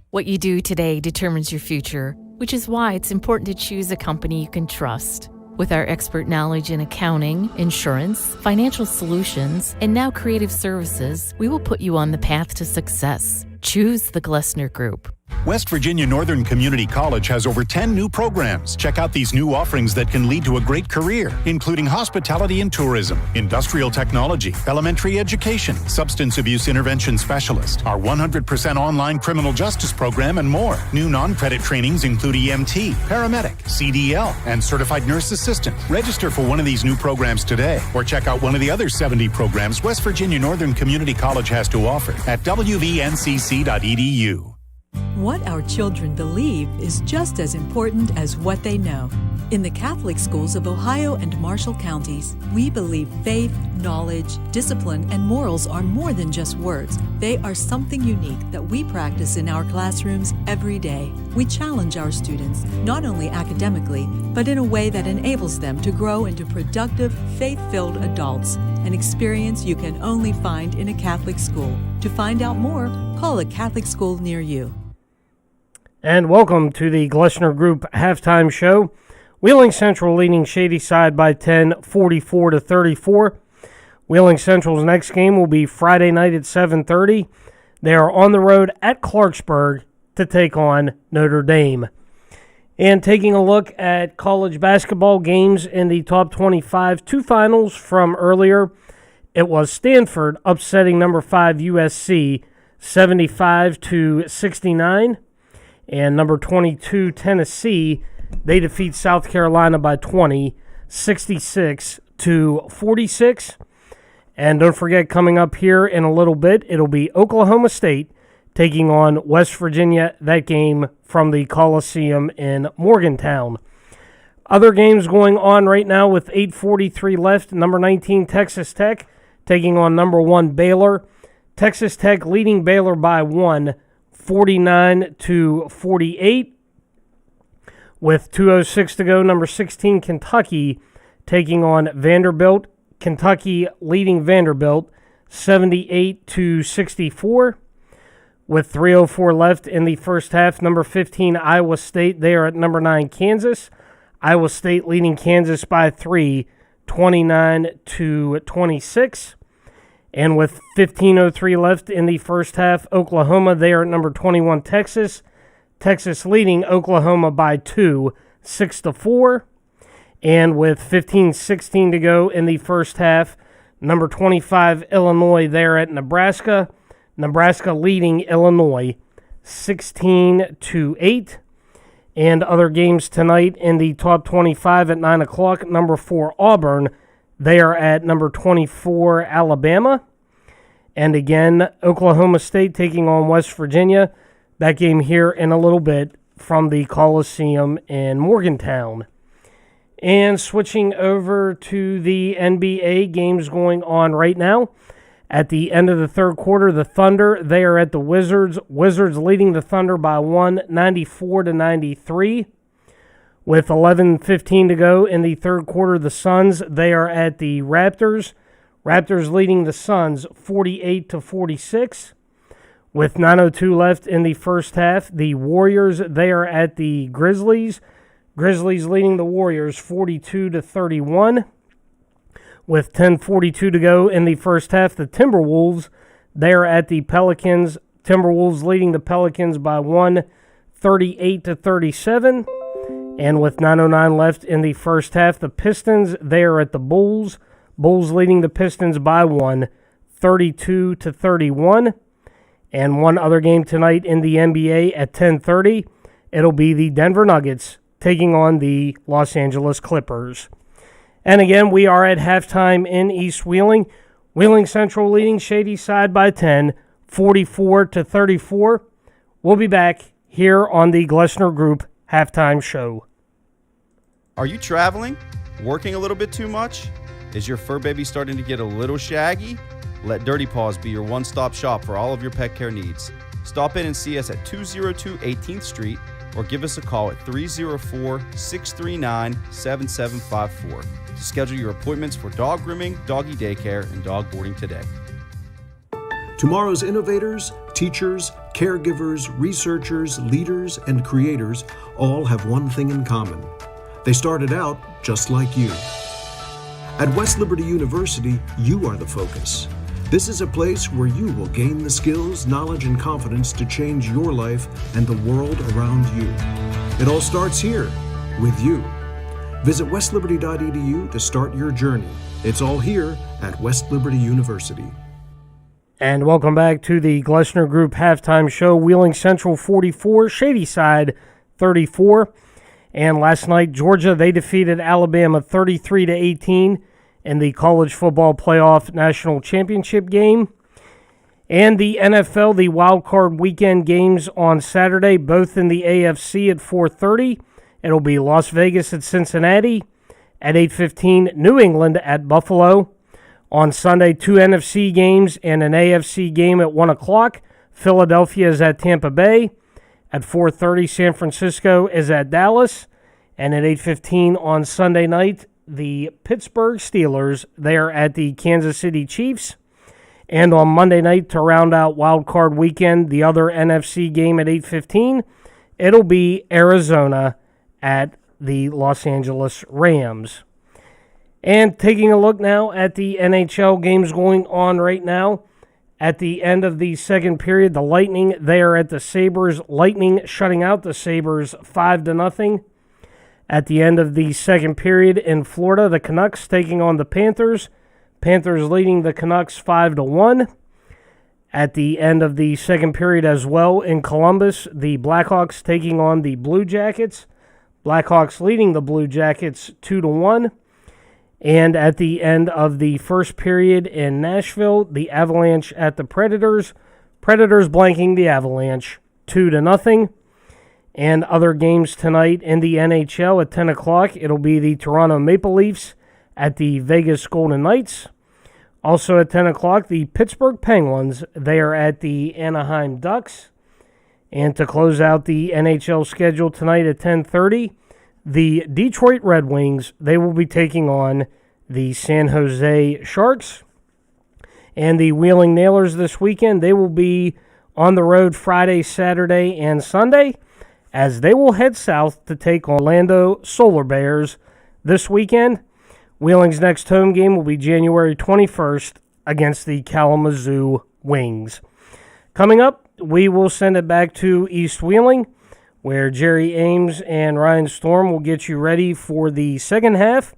What you do today determines your future, which is why it's important to choose a company you can trust. With our expert knowledge in accounting, insurance, financial solutions, and now creative services, we will put you on the path to success. Choose the Glessner Group. West Virginia Northern Community College has over 10 new programs. Check out these new offerings that can lead to a great career, including hospitality and tourism, industrial technology, elementary education, substance abuse intervention specialist, our 100% online criminal justice program, and more. New non-credit trainings include EMT, paramedic, CDL, and certified nurse assistant. Register for one of these new programs today, or check out one of the other 70 programs West Virginia Northern Community College has to offer at wvncc.edu. What our children believe is just as important as what they know. In the Catholic schools of Ohio and Marshall counties, we believe faith, knowledge, discipline, and morals are more than just words. They are something unique that we practice in our classrooms every day. We challenge our students, not only academically, but in a way that enables them to grow into productive, faith-filled adults, an experience you can only find in a Catholic school. To find out more, call a Catholic school near you. And welcome to the Glessner Group halftime show. Wheeling Central leading Shadyside by 10, 44-34. Wheeling Central's next game will be Friday night at 7:30. They are on the road at Clarksburg to take on Notre Dame. And taking a look at college basketball games in the top 25, two finals from earlier. It was Stanford upsetting number 5 USC 75-69. And number 22, Tennessee, they defeat South Carolina by 20, 66-46. And don't forget, coming up here in a little bit, it'll be Oklahoma State taking on West Virginia, that game from the Coliseum in Morgantown. Other games going on right now with 8:43 left. Number 19, Texas Tech, taking on number 1, Baylor. Texas Tech leading Baylor by 1, 49-48. With 2:06 to go, number 16, Kentucky, taking on Vanderbilt. Kentucky leading Vanderbilt 78-64. With 3:04 left in the first half, number 15, Iowa State, they are at number 9, Kansas. Iowa State leading Kansas by 3, 29-26. And with 15:03 left in the first half, Oklahoma, they are at number 21, Texas. Texas leading Oklahoma by 2, 6-4. And with 15:16 to go in the first half, number 25, Illinois, they're at Nebraska. Nebraska leading Illinois 16-8. And other games tonight in the top 25 at 9 o'clock, number 4, Auburn, they are at number 24, Alabama. And again, Oklahoma State taking on West Virginia. That game here in a little bit from the Coliseum in Morgantown. And switching over to the NBA games going on right now. At the end of the third quarter, the Thunder, they are at the Wizards. Wizards leading the Thunder by 1, 94-93. With 11:15 to go in the third quarter, the Suns, they are at the Raptors. Raptors leading the Suns 48-46. With 9:02 left in the first half, the Warriors, they are at the Grizzlies. Grizzlies leading the Warriors 42-31. With 10:42 to go in the first half, the Timberwolves, they are at the Pelicans. Timberwolves leading the Pelicans by 1, 38-37. And with 9:09 left in the first half, the Pistons, they are at the Bulls. Bulls leading the Pistons by 1, 32-31. And one other game tonight in the NBA at 10:30, it'll be the Denver Nuggets taking on the Los Angeles Clippers. And again, we are at halftime in East Wheeling. Wheeling Central leading Shadyside by 10, 44-34. We'll be back here on the Glessner Group halftime show. Are you traveling? Working a little bit too much? Is your fur baby starting to get a little shaggy? Let Dirty Paws be your one-stop shop for all of your pet care needs. Stop in and see us at 202 18th Street or give us a call at 304-639-7754 to schedule your appointments for dog grooming, doggy daycare, and dog boarding today. Tomorrow's innovators, teachers, caregivers, researchers, leaders, and creators all have one thing in common. They started out just like you. At West Liberty University, you are the focus. This is a place where you will gain the skills, knowledge, and confidence to change your life and the world around you. It all starts here, with you. Visit westliberty.edu to start your journey. It's all here at West Liberty University. And welcome back to the Glessner Group halftime show. Wheeling Central 44, Shadyside 34. And last night, Georgia, they defeated Alabama 33-18 in the College Football Playoff National Championship game. And the NFL, the wild card weekend games on Saturday, both in the AFC at 4:30. It'll be Las Vegas at Cincinnati. At 8:15, New England at Buffalo. On Sunday, 2 NFC games and an AFC game at 1 o'clock. Philadelphia is at Tampa Bay. At 4:30, San Francisco is at Dallas. And at 8:15 on Sunday night, the Pittsburgh Steelers, they are at the Kansas City Chiefs. And on Monday night, to round out Wild Card Weekend, the other NFC game at 8:15, it'll be Arizona at the Los Angeles Rams. And taking a look now at the NHL games going on right now. At the end of the second period, the Lightning, they are at the Sabres. Lightning shutting out the Sabres 5-0. At the end of the second period in Florida, the Canucks taking on the Panthers. Panthers leading the Canucks 5-1. At the end of the second period as well in Columbus, the Blackhawks taking on the Blue Jackets. Blackhawks leading the Blue Jackets 2-1. And at the end of the first period in Nashville, the Avalanche at the Predators. Predators blanking the Avalanche 2-0. And other games tonight in the NHL at 10 o'clock, it'll be the Toronto Maple Leafs at the Vegas Golden Knights. Also at 10 o'clock, the Pittsburgh Penguins, they are at the Anaheim Ducks. And to close out the NHL schedule tonight at 10:30, the Detroit Red Wings, they will be taking on the San Jose Sharks. And the Wheeling Nailers this weekend, they will be on the road Friday, Saturday, and Sunday, as they will head south to take Orlando Solar Bears this weekend. Wheeling's next home game will be January 21st against the Kalamazoo Wings. Coming up, we will send it back to East Wheeling, where Jerry Ames and Ryan Storm will get you ready for the second half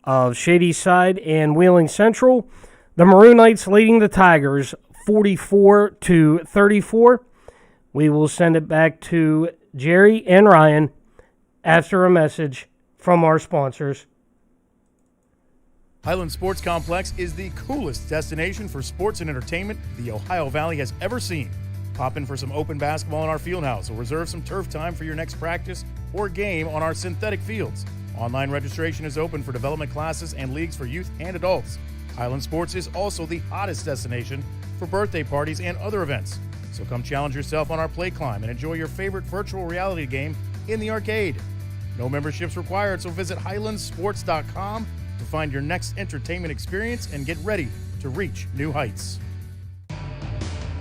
of Shadyside and Wheeling Central. The Maroon Knights leading the Tigers 44-34. We will send it back to Jerry and Ryan after a message from our sponsors. Highland Sports Complex is the coolest destination for sports and entertainment the Ohio Valley has ever seen. Pop in for some open basketball in our field house or reserve some turf time for your next practice or game on our synthetic fields. Online registration is open for development classes and leagues for youth and adults. Highland Sports is also the hottest destination for birthday parties and other events. So come challenge yourself on our play climb and enjoy your favorite virtual reality game in the arcade. No memberships required, so visit highlandsports.com to find your next entertainment experience and get ready to reach new heights.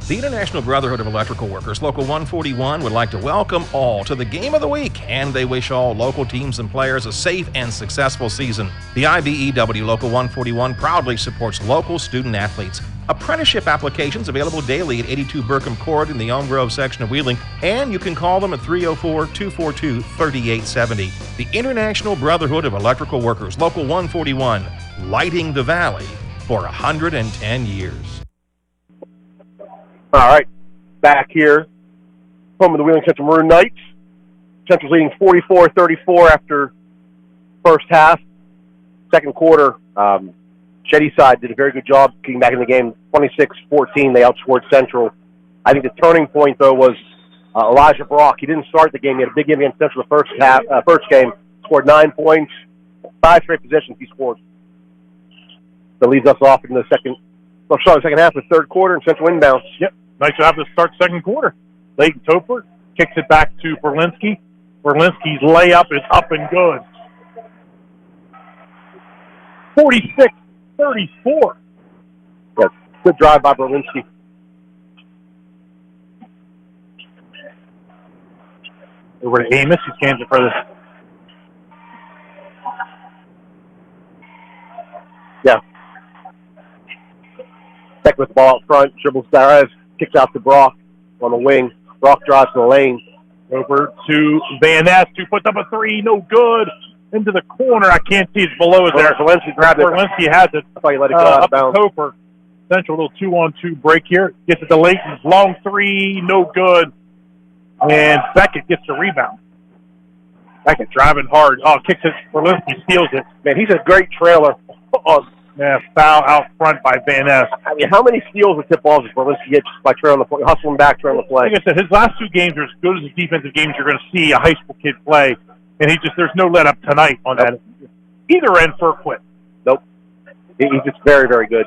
The International Brotherhood of Electrical Workers, Local 141, would like to welcome all to the Game of the Week, and they wish all local teams and players a safe and successful season. The IBEW Local 141 proudly supports local student athletes. Apprenticeship applications available daily at 82 Burkham Court in the Elm Grove section of Wheeling, and you can call them at 304-242-3870. The International Brotherhood of Electrical Workers, Local 141, lighting the valley for 110 years. All right, back here, home of the Wheeling Central Maroon Knights. Central's leading 44-34 after first half. Second quarter, Shadyside did a very good job getting back in the game. 26-14, they outscored Central. I think the turning point, though, was Elijah Brock. He didn't start the game. He had a big game against Central the first game. Scored 9 points, 5 straight possessions he scored. That leads us off in the second Well, sorry, second half of the third quarter, and Central inbounds. Yep. Nice job to start second quarter. Leighton Topher kicks it back to Berlinski. Berlinski's layup is up and good. 46-34. Yes, good drive by Berlinski. Over to Amos. He scans it for this. Yeah. Beck with the ball out front. Dribbles Sarez. Kicks out to Brock on the wing. Brock drives to the lane. Over to Van Ness, who puts up a three. No good. Into the corner. I can't see. It's below it there. Berlinski grabbed it. Berlinski has it. I thought you let it go out of bounds. Topher. Central, little 2-on-2 break here. Gets it to Leighton. Long three. No good. And Beckett gets the rebound. Beckett driving hard. Oh, kicks it. Berlinski steals it. Man, he's a great trailer. Yeah, foul out front by Van Ness. I mean, how many steals and tip balls does Berlinski get just by trailing the play, hustling back, trailing the play? Like I said, his last two games are as good as the defensive games you're going to see a high school kid play. And there's no let up tonight on that. Either end for a quit. Nope. He's just very, very good.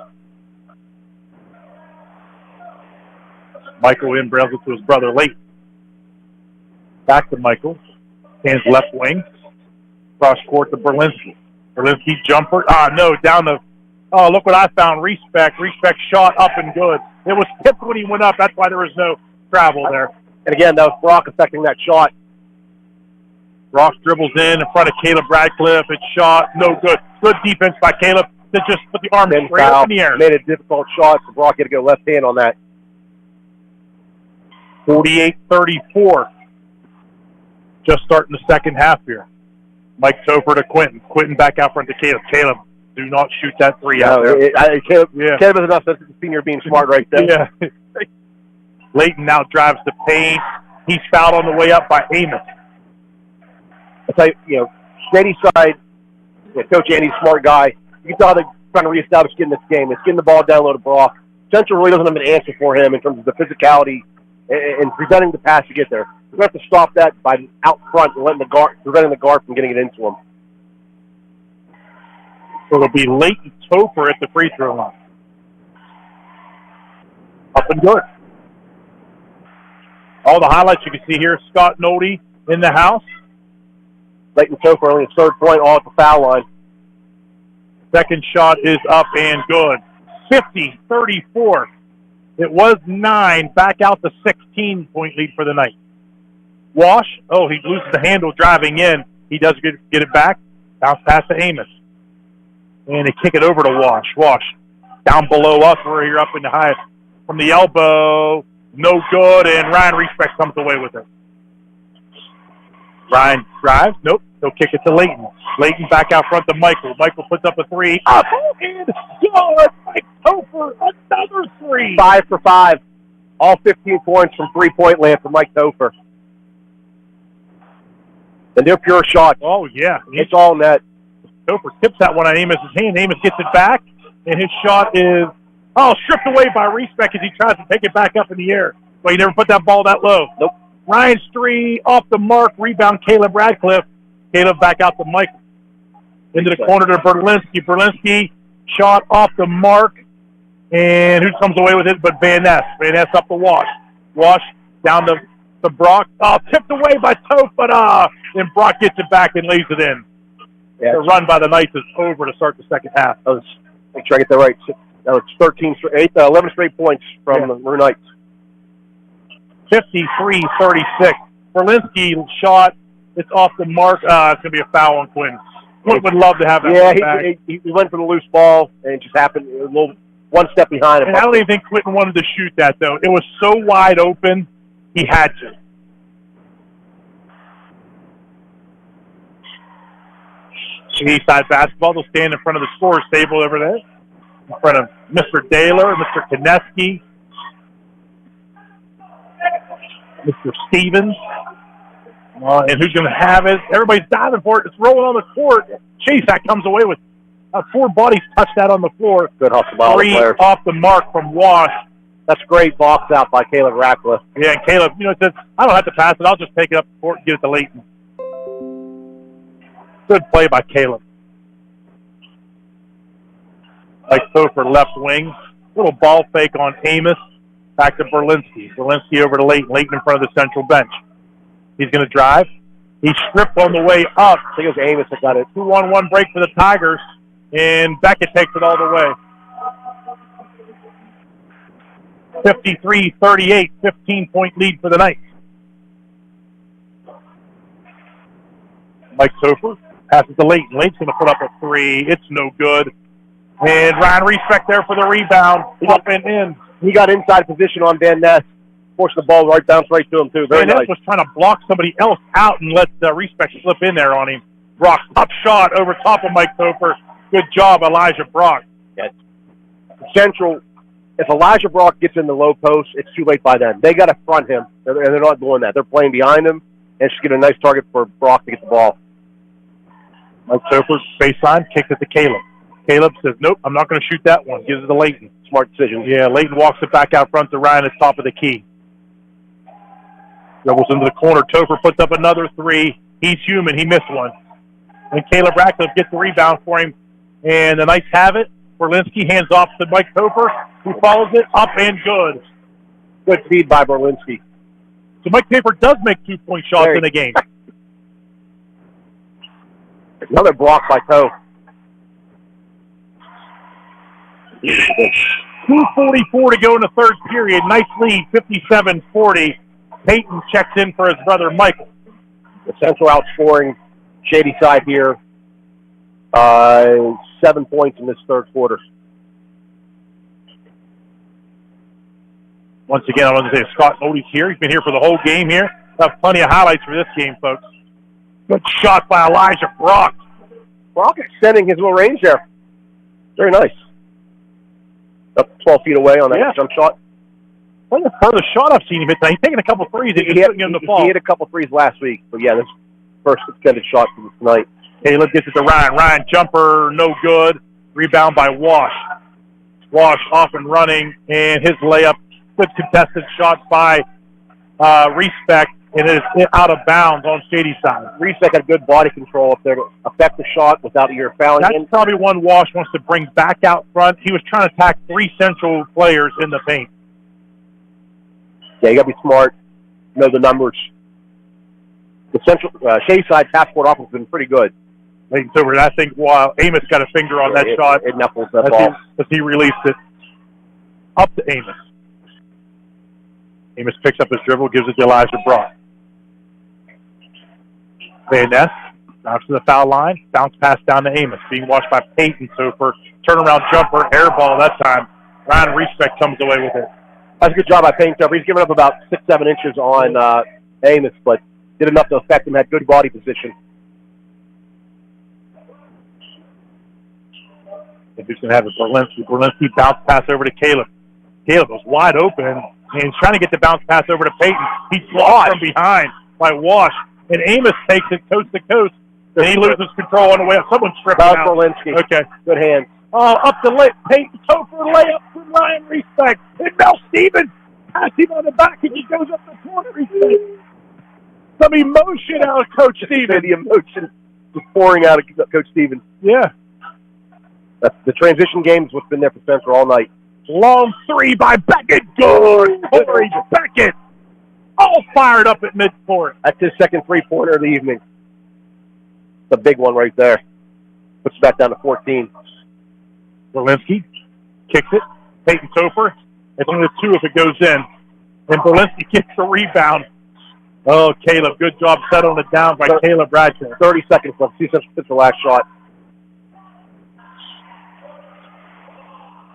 Michael inbounds it to his brother Leighton. Back to Michael. Hands left wing. Cross court to Berlinski. Berlinski jumper. No, down the. Oh, look what I found. Respect shot up and good. It was tipped when he went up. That's why there was no travel there. And again, that was Brock affecting that shot. Brock dribbles in front of Caleb Radcliffe. It's shot. No good. Good defense by Caleb to just put the arm straight up in the air. Made a difficult shot, so Brock had to go left hand on that. 48-34. Just starting the second half here. Mike Topher to Quentin. Quentin back out front to Caleb. Caleb, do not shoot that three out there. Caleb is enough. That's the senior being smart right there. Yeah. Leighton now drives the paint. He's fouled on the way up by Amos. I tell you, Shady side, Coach Andy's a smart guy. You can tell how they're trying to reestablish getting this game. It's getting the ball down low to Brock. Central really doesn't have an answer for him in terms of the physicality and presenting the pass to get there. We're going to have to stop that by out front and preventing the guard from getting it into him. So it'll be Leighton Topher at the free throw line. Up and good. All the highlights you can see here. Scott Nody in the house. Leighton Topher only his third point, all at the foul line. Second shot is up and good. 50-34. It was 9. Back out the 16-point lead for the night. Wash. Oh, he loses the handle driving in. He does get it back. Bounce pass to Amos. And they kick it over to Wash. Wash down below us. We're here up in the highest. From the elbow. No good. And Ryan Respect comes away with it. Ryan drives. Nope. He'll kick it to Leighton. Leighton back out front to Michael. Michael puts up a three. Up and good. Mike Topher, another three. 5 for 5. All 15 points from three-point land for Mike Topher. And they're pure shots. Oh, yeah. It's all net. Topher tips that one on Amos' hand. Amos gets it back, and his shot is, stripped away by Respect as he tries to take it back up in the air. But he never put that ball that low. Nope. Ryan's three off the mark. Rebound, Caleb Radcliffe. Caleb back out to Michael. Into the corner to Berlinski. Berlinski shot off the mark. And who comes away with it but Van Ness. Van Ness up the Wash. Wash down to Brock. Tipped away by Tope, but then Brock gets it back and lays it in. Yeah, the run by the Knights is over to start the second half. Make sure I get that right. That was 11 straight points from the Maroon Knights. 53-36. Berlinski shot. It's off the mark. It's going to be a foul on Quinn. Quinn would love to have that back. He went for the loose ball, and it just happened a little one step behind him. And I don't even think Quinton wanted to shoot that, though. It was so wide open, he had to. Eastside basketball, they'll stand in front of the scorer's table over there, in front of Mr. Daler, Mr. Koneski, Mr. Stevens. And who's going to have it? Everybody's diving for it. It's rolling on the court. Chasak comes away with 4 bodies touched that on the floor. Good hustle by all the 3 players. off the mark from Wash. That's great box out by Caleb Radcliffe. Yeah, and Caleb, says, I don't have to pass it. I'll just take it up the court and get it to Leighton. Good play by Caleb. Mike Topher left wing. Little ball fake on Amos. Back to Berlinski. Berlinski over to Leighton. Leighton in front of the central bench. He's going to drive. He stripped on the way up. I think it was Amos that got it. 2-on-1 break for the Tigers, and Beckett takes it all the way. 53-38, 15-point lead for the Knights. Mike Topher passes to Leighton. Leighton's going to put up a three. It's no good. And Ryan Respect there for the rebound. Up and in. He got inside position on Van Ness. Forced the ball bounced right to him, too. Very Van Ness nice. was trying to block somebody else out and let Respect slip in there on him. Brock, up shot over top of Mike Topher. Good job, Elijah Brock. Yes. Central, if Elijah Brock gets in the low post, it's too late by then. They got to front him, and they're not doing that. They're playing behind him, and just get a nice target for Brock to get the ball. Mike Topher, baseline, kicks it to Caleb. Caleb says, nope, I'm not going to shoot that one. Gives it to Leighton. Smart decision. Yeah, Leighton walks it back out front to Ryan at the top of the key. Dribbles into the corner. Topher puts up another three. He's human. He missed one. And Caleb Ratcliffe gets the rebound for him. And the Knights have it. Berlinski hands off to Mike Topher, who follows it up and good. Good feed by Berlinski. So Mike Topher does make 2-point shots in the game. Another block by Toe. 2:44 to go in the third period. Nice lead, 57-40. Peyton checks in for his brother Michael. The Central outscoring Shady Side here. 7 points in this third quarter. Once again, I want to say Scott Mody's here. He's been here for the whole game here. We'll have plenty of highlights for this game, folks. Good shot by Elijah Brock. Brock extending his little range there. Very nice. Up 12 feet away on that jump shot. Well, the furthest shot I've seen him hit. He's taking a couple threes. He hit a couple threes last week. But, yeah, this first extended shot for tonight. Caleb gets it to Ryan. Ryan, jumper, no good. Rebound by Wash. Wash off and running, and his layup. Good contested shot by Respect, and it is out of bounds on Shady Side. Respect had good body control up there to affect the shot without your fouling. That's probably one Wash wants to bring back out front. He was trying to attack 3 Central players in the paint. Yeah, you got to be smart, know the numbers. The Central Shady Side's half-court offense has been pretty good. I think while Amos got a finger on that shot, it knuckles that ball as he released it up to Amos. Amos picks up his dribble, gives it to Elijah Brock. Van Ness knocks to the foul line, bounce pass down to Amos, being watched by Peyton. So for turnaround jumper, air ball that time, Ryan Respect comes away with it. That's a good job by Peyton. He's given up about 6-7 inches on Amos, but did enough to affect him, had good body position. Who's going to have it? Berlinski. Berlinski bounce pass over to Caleb. Caleb was wide open, and he's trying to get the bounce pass over to Peyton. He's blocked from behind by Wash, and Amos takes it coast to coast, and he loses control on the way up. Someone stripped him out. Berlinski. Okay. Good hands. Up to Peyton Topher, layup for Ryan Respect. And Mel Stevens has him on the back, and he goes up the corner. Some emotion out of Coach Stevens. The emotion is pouring out of Coach Stevens. Yeah. The transition game is what's been there for Central all night. Long three by Beckett. Good. Corey Beckett. All fired up at midcourt. That's his second three-pointer of the evening. The big one right there. Puts it back down to 14. Berlinski kicks it. Peyton Topher. It's only 2 if it goes in. And Berlinski gets the rebound. Oh, Caleb. Good job settling it down by Caleb Radcliffe. 30 seconds left. See since the last shot.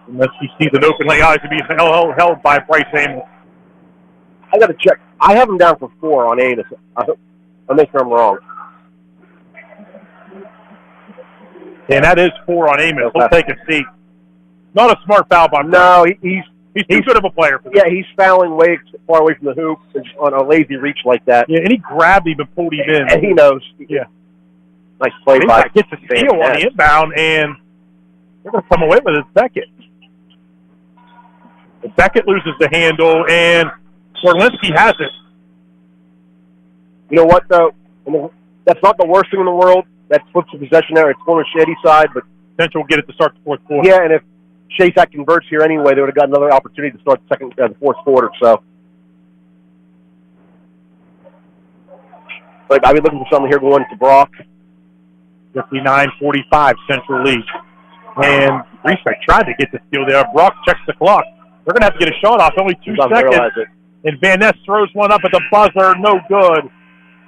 Unless he sees an open lay, to be held by Bryce Amos. I got to check. I have him down for 4 on Amos. I'm making him wrong. And that is 4 on Amos. He'll take a seat. Not a smart foul by Bryce. No, he's too good of a player for this. Yeah, he's fouling way far away from the hoop on a lazy reach like that. Yeah, and he grabbed him and pulled him in. And he knows. Yeah. Nice play by gets a steal on the inbound, and they're going to come away with it. Beckett. Beckett loses the handle, and Berlinski has it. You know what, though? That's not the worst thing in the world. That flips the possession there. It's going to Shady Side, but Central will get it to start the fourth quarter. Yeah, and if Shadyside converts here anyway, they would have got another opportunity to start the fourth quarter. So, but I'll be looking for something here going to Brock. 59-45 Central lead. And Respect tried to get the steal there. Brock checks the clock. They're going to have to get a shot off. Only 2 seconds. And Van Ness throws one up at the buzzer. No good.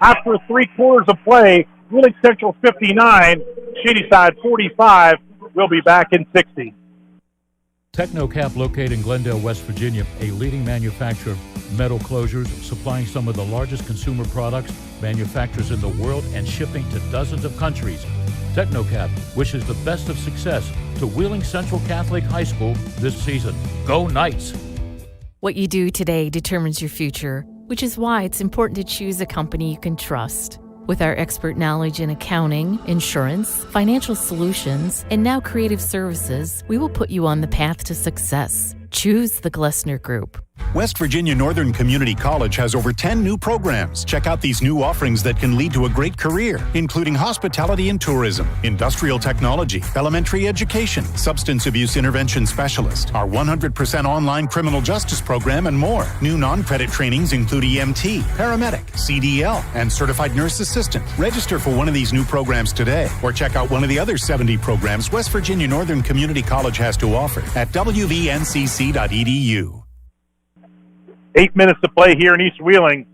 After 3 quarters of play, Wheeling Central 59, Shadyside 45. We'll be back in 60. Technocap, located in Glendale, West Virginia, a leading manufacturer of metal closures, supplying some of the largest consumer products, manufacturers in the world, and shipping to dozens of countries. Technocap wishes the best of success to Wheeling Central Catholic High School this season. Go Knights! What you do today determines your future, which is why it's important to choose a company you can trust. With our expert knowledge in accounting, insurance, financial solutions, and now creative services, we will put you on the path to success. Choose the Glessner Group. West Virginia Northern Community College has over 10 new programs. Check out these new offerings that can lead to a great career, including hospitality and tourism, industrial technology, elementary education, substance abuse intervention specialist, our 100% online criminal justice program, and more. New non-credit trainings include EMT, paramedic, CDL, and certified nurse assistant. Register for one of these new programs today, or check out one of the other 70 programs West Virginia Northern Community College has to offer at wvncc.edu. 8 minutes to play here in East Wheeling,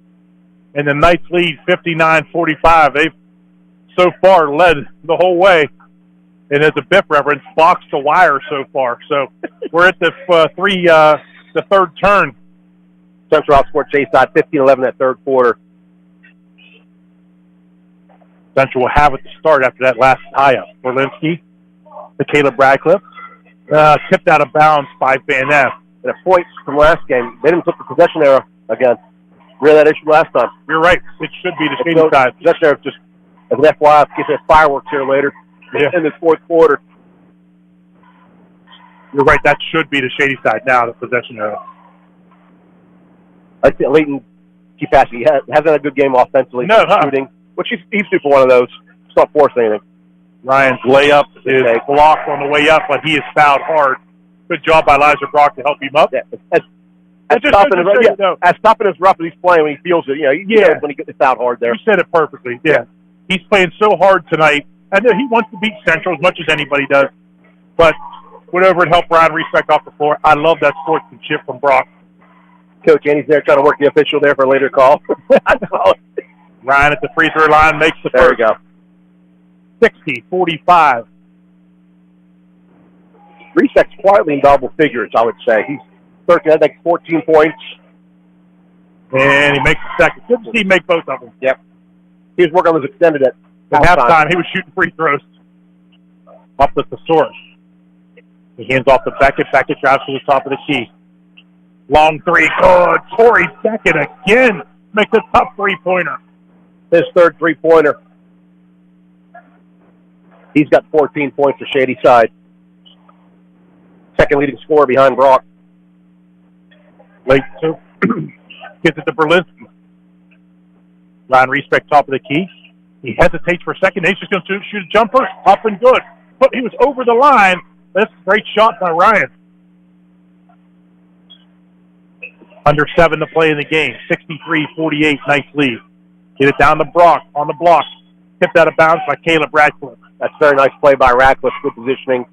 and the Knights lead 59-45. They've so far led the whole way, and as a Biff reference, box to wire so far. So we're at the third turn. Central outscored Shadyside 15-11 that third quarter. Central will have it to start after that last tie-up. Berlinski to Caleb Radcliffe. Tipped out of bounds by Van Ness. And a point from last game, they didn't took the possession era again. We had that issue last time. You're right. It should be the Shadyside. Possession era, just as an FYI, get that fireworks here later in this fourth quarter. You're right. That should be the Shadyside now, the possession era. I see Leighton keep passing. He hasn't had a good game offensively. Shooting, which he's due for one of those. It's not forcing anything. Ryan's layup is blocked on the way up, but he is fouled hard. Good job by Elijah Brock to help him up. Yeah. As stopping as rough as he's playing when he feels it. He knows when he gets fouled hard there. You said it perfectly. Yeah. He's playing so hard tonight. I know he wants to beat Central as much as anybody does. But whatever it helped Ryan Respect off the floor, I love that sportsmanship from Brock. Coach Andy's there trying to work the official there for a later call. Ryan at the free throw line makes the first. There we go. 60-45. Respect's quietly in double figures, I would say. He's 13, I think 14 points. And he makes the second. Good to see him make both of them. Yep. He was working on his extended at halftime. He was shooting free throws. Up the thesaurus. He hands off to Beckett. Beckett drives to the top of the key. Long three. Good. Torrey Beckett again makes a tough three-pointer. His third three-pointer. He's got 14 points for Shadyside. Second leading scorer behind Brock. Late two. Gets it to Berlinski. Ryan Respect, top of the key. He hesitates for a second. He's just going to shoot a jumper. Up and good. But he was over the line. That's a great shot by Ryan. Under 7 to play in the game. 63-48. Nice lead. Get it down to Brock on the block. Tipped out of bounds by Caleb Radcliffe. That's a very nice play by Radcliffe. Good positioning.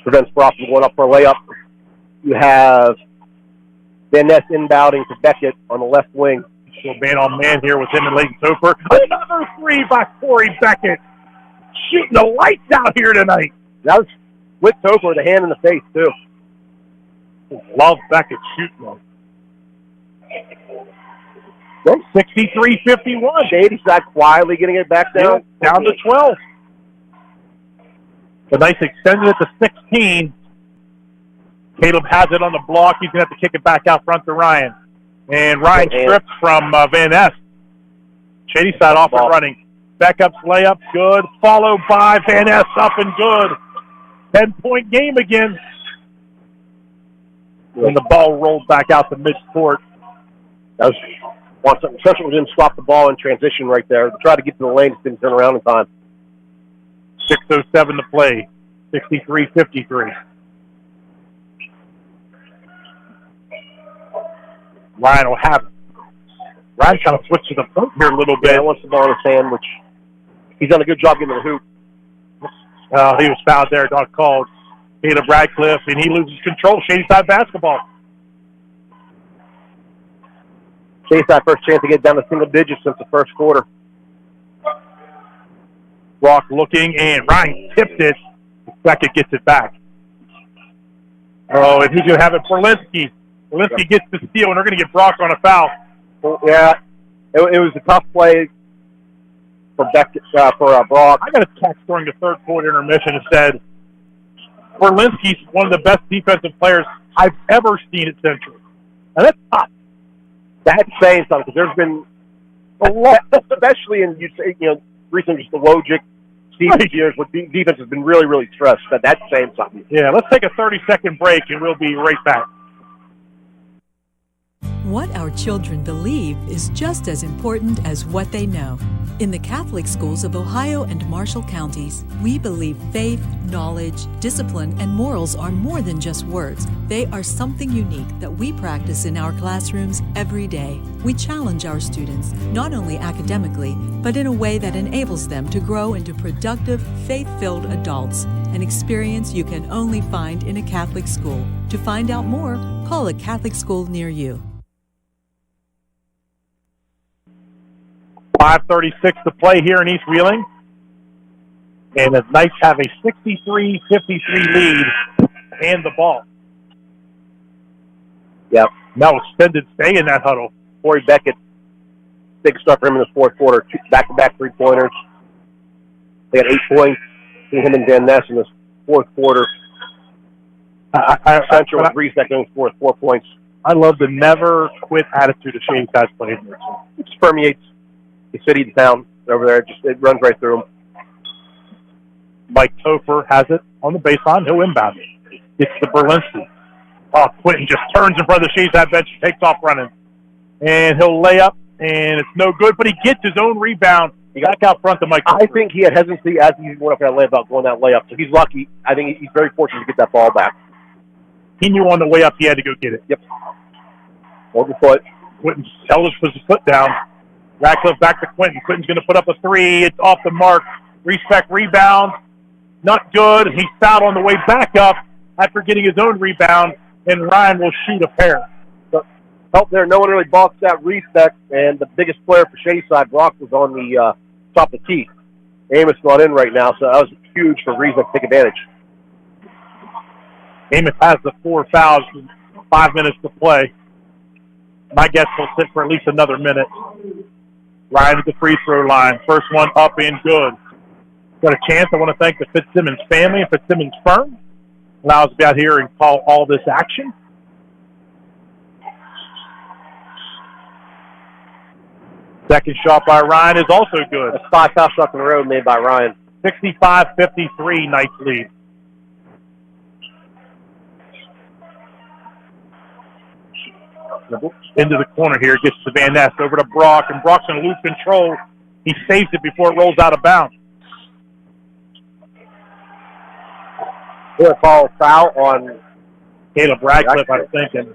Prevents Brock from going up for a layup. You have Van Ness inbounding to Beckett on the left wing. So man-on-man here with him and Leighton Topher. Another three by Corey Beckett. Shooting the lights out here tonight. That was with Topher with a hand in the face, too. Love Beckett shooting them. 63-51. Shadyside quietly getting it back down. Yeah, down to 12. The Knights extended it to 16. Caleb has it on the block. He's going to have to kick it back out front to Ryan. And Ryan strips from Van Ness. Shadyside off and running. Backup's layup, good. Followed by Van Ness, up and good. 10-point game again. And the ball rolled back out to midcourt. That was Central didn't stop the ball in transition right there. They tried to get to the lane, didn't turn around in time. 6:07 to play. 63-53. Ryan will have it. Ryan kind of switched to the front here a little bit. Yeah, wants the ball in his hand, which he's done a good job getting the hoop. He was fouled there, not called. Caleb Radcliffe, and he loses control. Shady Side basketball. Shady Side first chance to get down to single digits since the first quarter. Brock looking, and Ryan tipped it. Beckett gets it back. Oh, and he's going to have it for Linsky. Linsky gets the steal, and they're going to get Brock on a foul. Yeah, it was a tough play for Beckett, for Brock. I got a text during the third quarter intermission that said, Berlinski's one of the best defensive players I've ever seen at Central. And that's tough. That's saying something, because there's been a lot, especially in recent just the Wojcik, Stevens years, where defense has been really, really stressed. That's saying something. Yeah, let's take a 30-second break, and we'll be right back. What our children believe is just as important as what they know. In the Catholic schools of Ohio and Marshall counties, we believe faith, knowledge, discipline, and morals are more than just words. They are something unique that we practice in our classrooms every day. We challenge our students, not only academically, but in a way that enables them to grow into productive, faith-filled adults, an experience you can only find in a Catholic school. To find out more, call a Catholic school near you. 5:36 to play here in East Wheeling. And the Knights have a 63-53 lead and the ball. Yep. Now extended stay in that huddle. Corey Beckett, big stuff for him in the fourth quarter. Back-to-back three-pointers. They had 8 points between him and Van Ness in the fourth quarter. Central agrees that going for 4 points. I love the never-quit attitude of Shane Scott's playing here. It just permeates the city and town over there. It runs right through them. Mike Topher has it on the baseline. He'll inbound it. It's the Berlinski. Oh, Quentin just turns in front of the Shades Side bench, takes off running. And he'll lay up, and it's no good, but he gets his own rebound. He got out front to Mike Topher. I think he had hesitancy as he went up that layup, going that layup. So he's lucky. I think he's very fortunate to get that ball back. He knew on the way up he had to go get it. Yep. Hold the foot. Quentin held his foot down. Radcliffe back to Quentin. Quentin's going to put up a three. It's off the mark. Respect rebound. Not good. He's fouled on the way back up after getting his own rebound, and Ryan will shoot a pair. So, help there. No one really boxed that Respect, and the biggest player for Shadyside, Brock, was on the top of the key. Amos not in right now, so that was huge for Respect to take advantage. Amos has the 4 fouls, 5 minutes to play. My guess will sit for at least another minute. Ryan at the free throw line. First one up and good. Got a chance. I want to thank the Fitzsimmons family and Fitzsimmons firm. Allows us to be out here and call all this action. Second shot by Ryan is also good. That's 5 foul shots in a row made by Ryan. 65-53, Knights lead. Into the corner here, gets to Van Ness, over to Brock, and Brock's going to lose control. He saves it before it rolls out of bounds. He'll call a foul on Caleb Radcliffe, I'm thinking.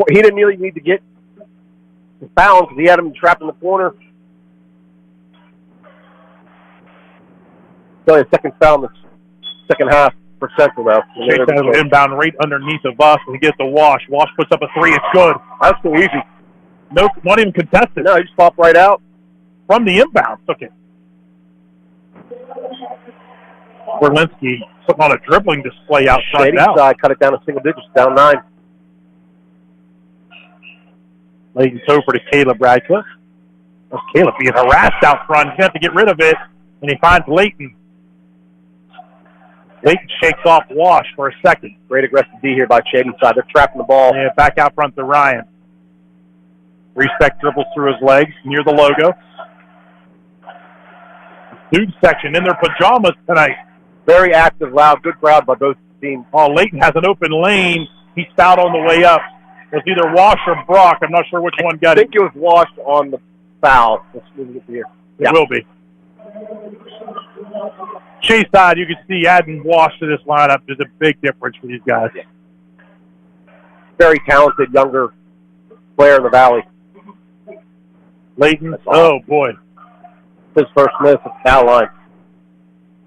He didn't really need to get the foul because he had him trapped in the corner. So a second foul in the second half for Central now. Shake has inbound right underneath of us, and he gets the Wash. Wash puts up a three. It's good. That's so easy. Nope, not even contested. No, he just popped right out. From the inbound, took it. Berlinski putting on a dribbling display outside now. Side cut it down to single digits, down 9. Layton's over to Caleb Radcliffe. That's Caleb being harassed out front. He's going to have to get rid of it, and he finds Layton. Layton shakes off Wash for a second. Great aggressive D here by Shady Side. They're trapping the ball. Yeah, back out front to Ryan. Respect dribbles through his legs near the logo. Student section in their pajamas tonight. Very active, loud, good crowd by both teams. Oh, Layton has an open lane. He's fouled on the way up. It was either Wash or Brock. I'm not sure which one got it. I think it was Wash on the foul. Let's move it here. It will be. Chase side, you can see adding Walsh to this lineup is a big difference for these guys. Very talented, younger player in the Valley. Layton, oh boy. His first miss at the foul line.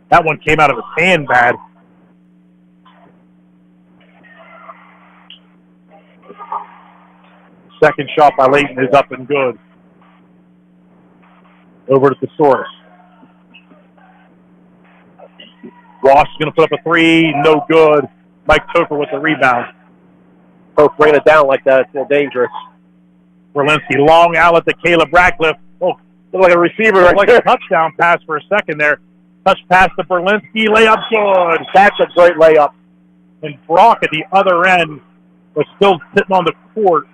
That one came out of his hand bad. Second shot by Layton is up and good. Over to Thesaurus. Walsh is going to put up a three. No good. Mike Topher with the rebound. Both bringing it down like that. It's more dangerous. Berlinski, long outlet to Caleb Ratcliffe. Oh, looked like a receiver right like there. A touchdown pass for a second there. Touch pass to Berlinski. Layup good. That's a great layup. And Brock at the other end was still sitting on the court.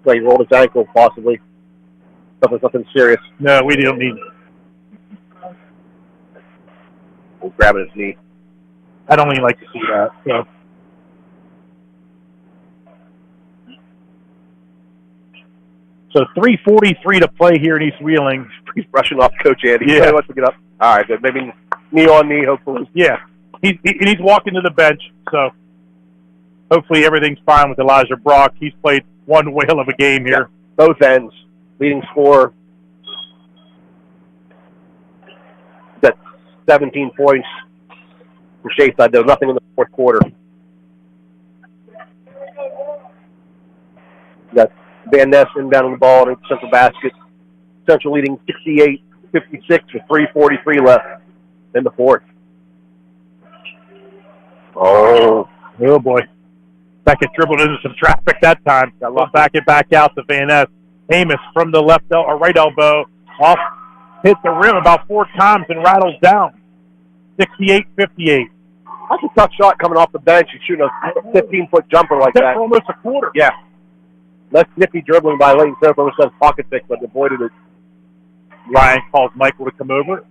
Well, he rolled his ankle, possibly. Nothing serious. No, we don't need. He's grabbing his knee. I don't even like to see that. So. So 3:43 to play here in East Wheeling. He's brushing off Coach Andy. Yeah. He wants to get up. All right, good. Maybe knee on knee, hopefully. Yeah. He's walking to the bench, so hopefully everything's fine with Elijah Brock. He's played one whale of a game here. Yeah. Both ends. Leading scorer. That's 17 points for Shayside, though. Nothing in the fourth quarter. Got Van Ness inbound on the ball in the central basket. Central leading 68-56 with 3:43 left in the fourth. Oh boy. Beckett dribbled into some traffic that time. Got back out to Van Ness. Amos from the right elbow. Off, hit the rim about 4 times and rattles down. 68-58. That's a tough shot coming off the bench. He's shooting a 15-foot jumper like that. For almost a quarter. Yeah. Less nippy dribbling by Layton Soper, which says pocket pick, but avoided it. Ryan calls Michael to come over.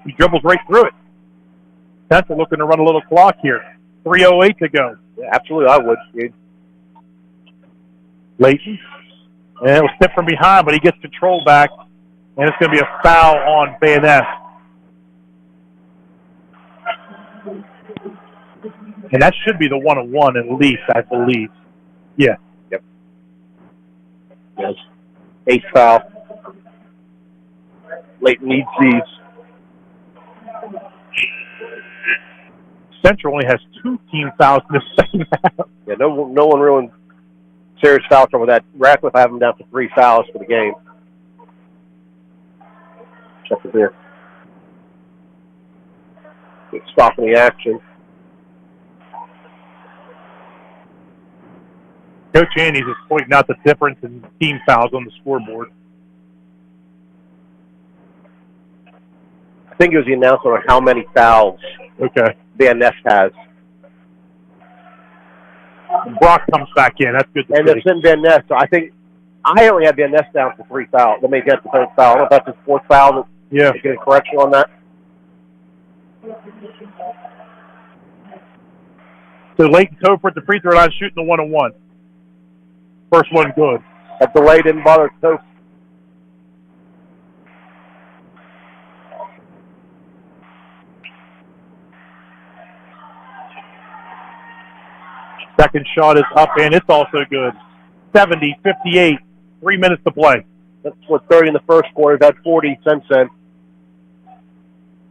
He dribbles right through it. That's looking to run a little clock here. 3:08 to go. Yeah, absolutely, I would. Dude. Layton. And it was tipped from behind, but he gets control back, and it's going to be a foul on Van Ness. And that should be the 1-on-1 at least, I believe. Yeah. Yep. Yes. 8th foul. Layton needs these. Central only has 2 team fouls in the second half. Yeah, no one really serious foul trouble with that. Ratcliffe have him down to 3 fouls for the game. Check it here. Stopping the action. Coach Andy's is pointing out the difference in team fouls on the scoreboard. I think it was the announcement on how many fouls Van Ness has. Brock comes back in. That's good to see. And it's in Van Ness. So I think I only have Van Ness down for 3 fouls. Let me get the 3rd foul. I don't know if that's his 4th foul. Yeah. Get a correction on that. So Layton Topher at the free throw line shooting the 1-on-1. First one good. That delay didn't bother Topher. Second shot is up, and it's also good. 70-58. 3 minutes to play. That's what 30 in the first quarter. That's 40 since then.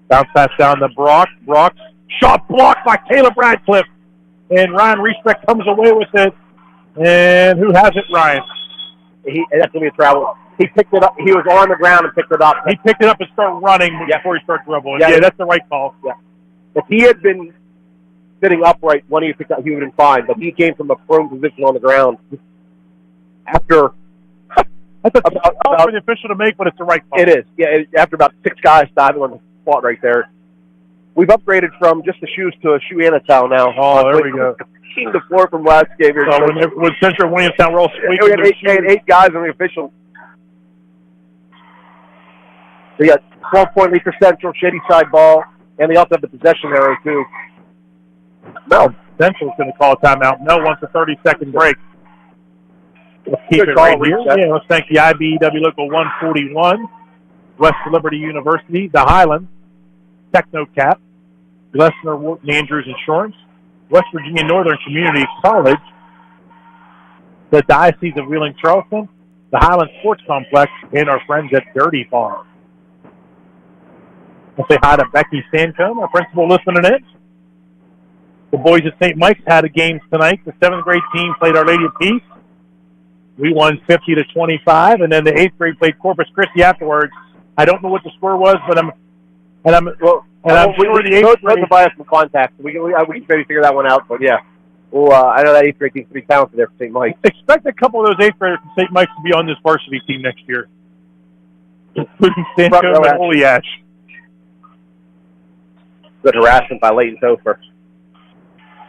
Bounce pass down to Brock. Brock's shot blocked by Caleb Radcliffe. And Ryan Reesbeck comes away with it. And who has it, Ryan? That's going to be a travel. He picked it up. He was on the ground and picked it up. He picked it up and started running before he started dribbling. Yeah, that's the right call. Yeah. If he had been sitting upright when he picked up, he would have been fine. But he came from a prone position on the ground. After that's a tough for the official to make, but it's the right call. It is. Yeah, after about 6 guys diving on the spot right there. We've upgraded from just the shoes to a shoe and a towel now. Oh, there we go. Seen the floor from last game here. So when Central Williamstown were all squeaking their shoes. We had 8 guys on the official. We got 12-point lead for Central, Shady side ball, and they also have the possession arrow too. No, Central's going to call a timeout. No wants a 30-second break. Let's keep it right here. Yeah, let's thank the IBEW Local 141, West Liberty University, the Highlands, Technocap, Glessner, Wharton Andrews Insurance, West Virginia Northern Community College, the Diocese of Wheeling Charleston, the Highland Sports Complex, and our friends at Dirty Farm. I'll say hi to Becky Sancombe, our principal, listening in. The boys at St. Mike's had a game tonight. The 7th grade team played Our Lady of Peace. We won 50-25, and then the 8th grade played Corpus Christi afterwards. I don't know what the score was, but I'm sure the 8th grade. Buy us some contacts. We can maybe figure that one out. But yeah, well, I know that 8th grade team's pretty talented there for St. Mike's. Expect a couple of those 8th graders from St. Mike's to be on this varsity team next year, including Sancombe and Holy Ash. Good harassment by Leighton Topher.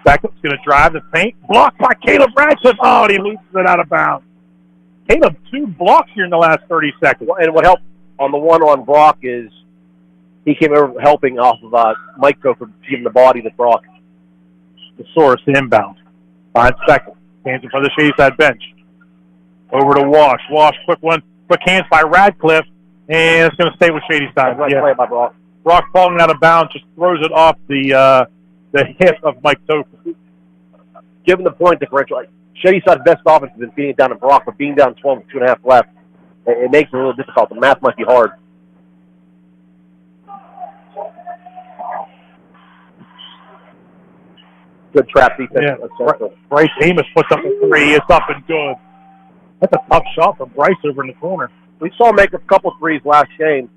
Beckham's going to drive the paint. Blocked by Caleb Radcliffe. Oh, and he loses it out of bounds. Caleb, 2 blocks here in the last 30 seconds. And what helped on the one on Brock is he came over helping off of Mike Topher, giving the body to Brock. The source inbound. 5 seconds. Hands in front of the Shady Side bench. Over to Wash. Wash, quick one. Quick hands by Radcliffe. And it's going to stay with Shady Side. Nice play by Brock. Brock falling out of bounds, just throws it off the hip of Mike Topher. Given the point differential, Shady Side's best offense has been beating it down to Brock, but being down 12 with 2.5 left, it makes it a little difficult. The math might be hard. Good trap defense. Yeah. Bryce Amos puts up a 3. It's up and good. That's a tough shot from Bryce over in the corner. We saw him make a couple threes last game.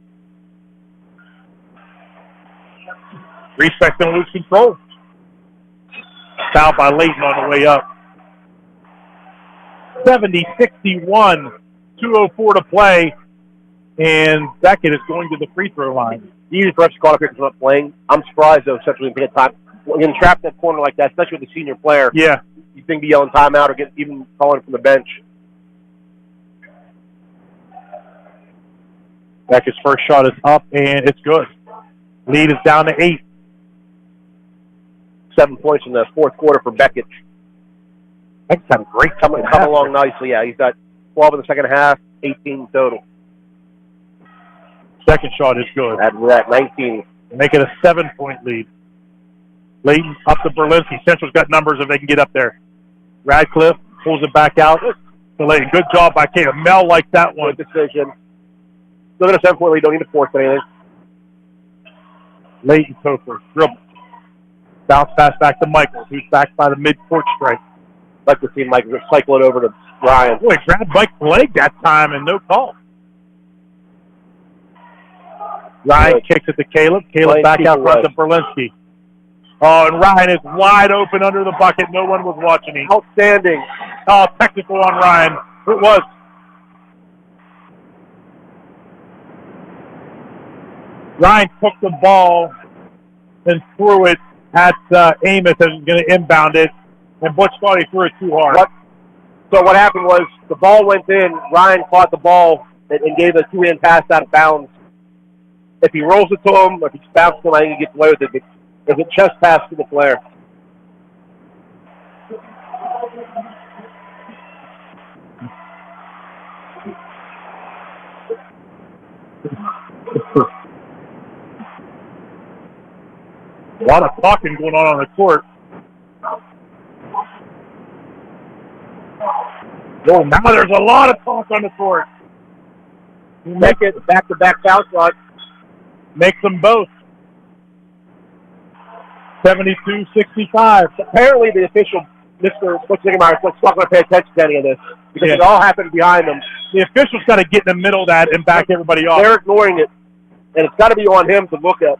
3 seconds to lose control. Foul by Leighton on the way up. 70-61. 2:04 to play. And Beckett is going to the free throw line. Usually perhaps caught up here because not playing. I'm surprised, though, essentially in time. Getting trapped in that corner like that, especially with the senior player. Yeah. You think be yelling timeout or get even calling from the bench. Beckett's first shot is up, and it's good. Lead is down to 8. 7 points in the fourth quarter for Beckett. Beckett's had a great coming along nicely. Yeah, he's got 12 in the second half, 18 total. Second shot is good. Add to that, 19. Make it a 7-point lead. Leighton up to Berlinski. Central's got numbers if they can get up there. Radcliffe pulls it back out to Leighton. Good job by Caleb. Mel liked that one. Good decision. Still got a 7-point lead. Don't need to force anything. Leighton Topher dribble. Bounce pass back to Michaels, who's back by the mid-court stripe. Like to see Michaels cycle it over to Ryan. Boy, grabbed Mike's leg that time and no call. Ryan kicks it to Caleb. Caleb back out front to Berlinski. Oh, and Ryan is wide open under the bucket. No one was watching him. Outstanding. Oh, technical on Ryan. It was. Ryan took the ball and threw it at Amos and was going to inbound it. And Butch thought he threw it too hard. So what happened was the ball went in. Ryan caught the ball and gave a 2-hand pass out of bounds. If he rolls it to him, or if he bounces him, I think he gets away with it. There's a chest pass to the player. A lot of talking going on the court. Oh, now there's a lot of talk on the court. Make it back-to-back foul shot. Makes them both. 72-65. Apparently the official, Mr. Slickmeyer, is not going to pay attention to any of this because it all happened behind them. The official's got to get in the middle of that and back everybody off. They're ignoring it, and it's got to be on him to look at,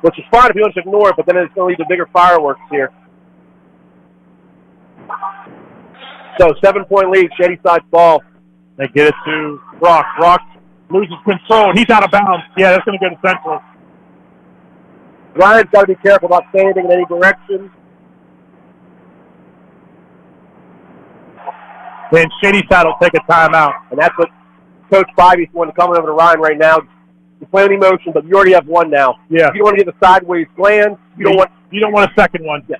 which is fine if he wants to ignore it, but then it's going to lead to bigger fireworks here. So 7-point lead, Shady Side ball. They get it to Brock. Brock loses control, and he's out of bounds. Yeah, that's going to go to Central. Ryan's got to be careful about standing in any direction. Then Shady Side will take a timeout. And that's what Coach Bivey's wanting to come over to Ryan right now. You play with emotion, but you already have one now. Yeah. You don't want to get the sideways glance. You don't want a second one. Yeah.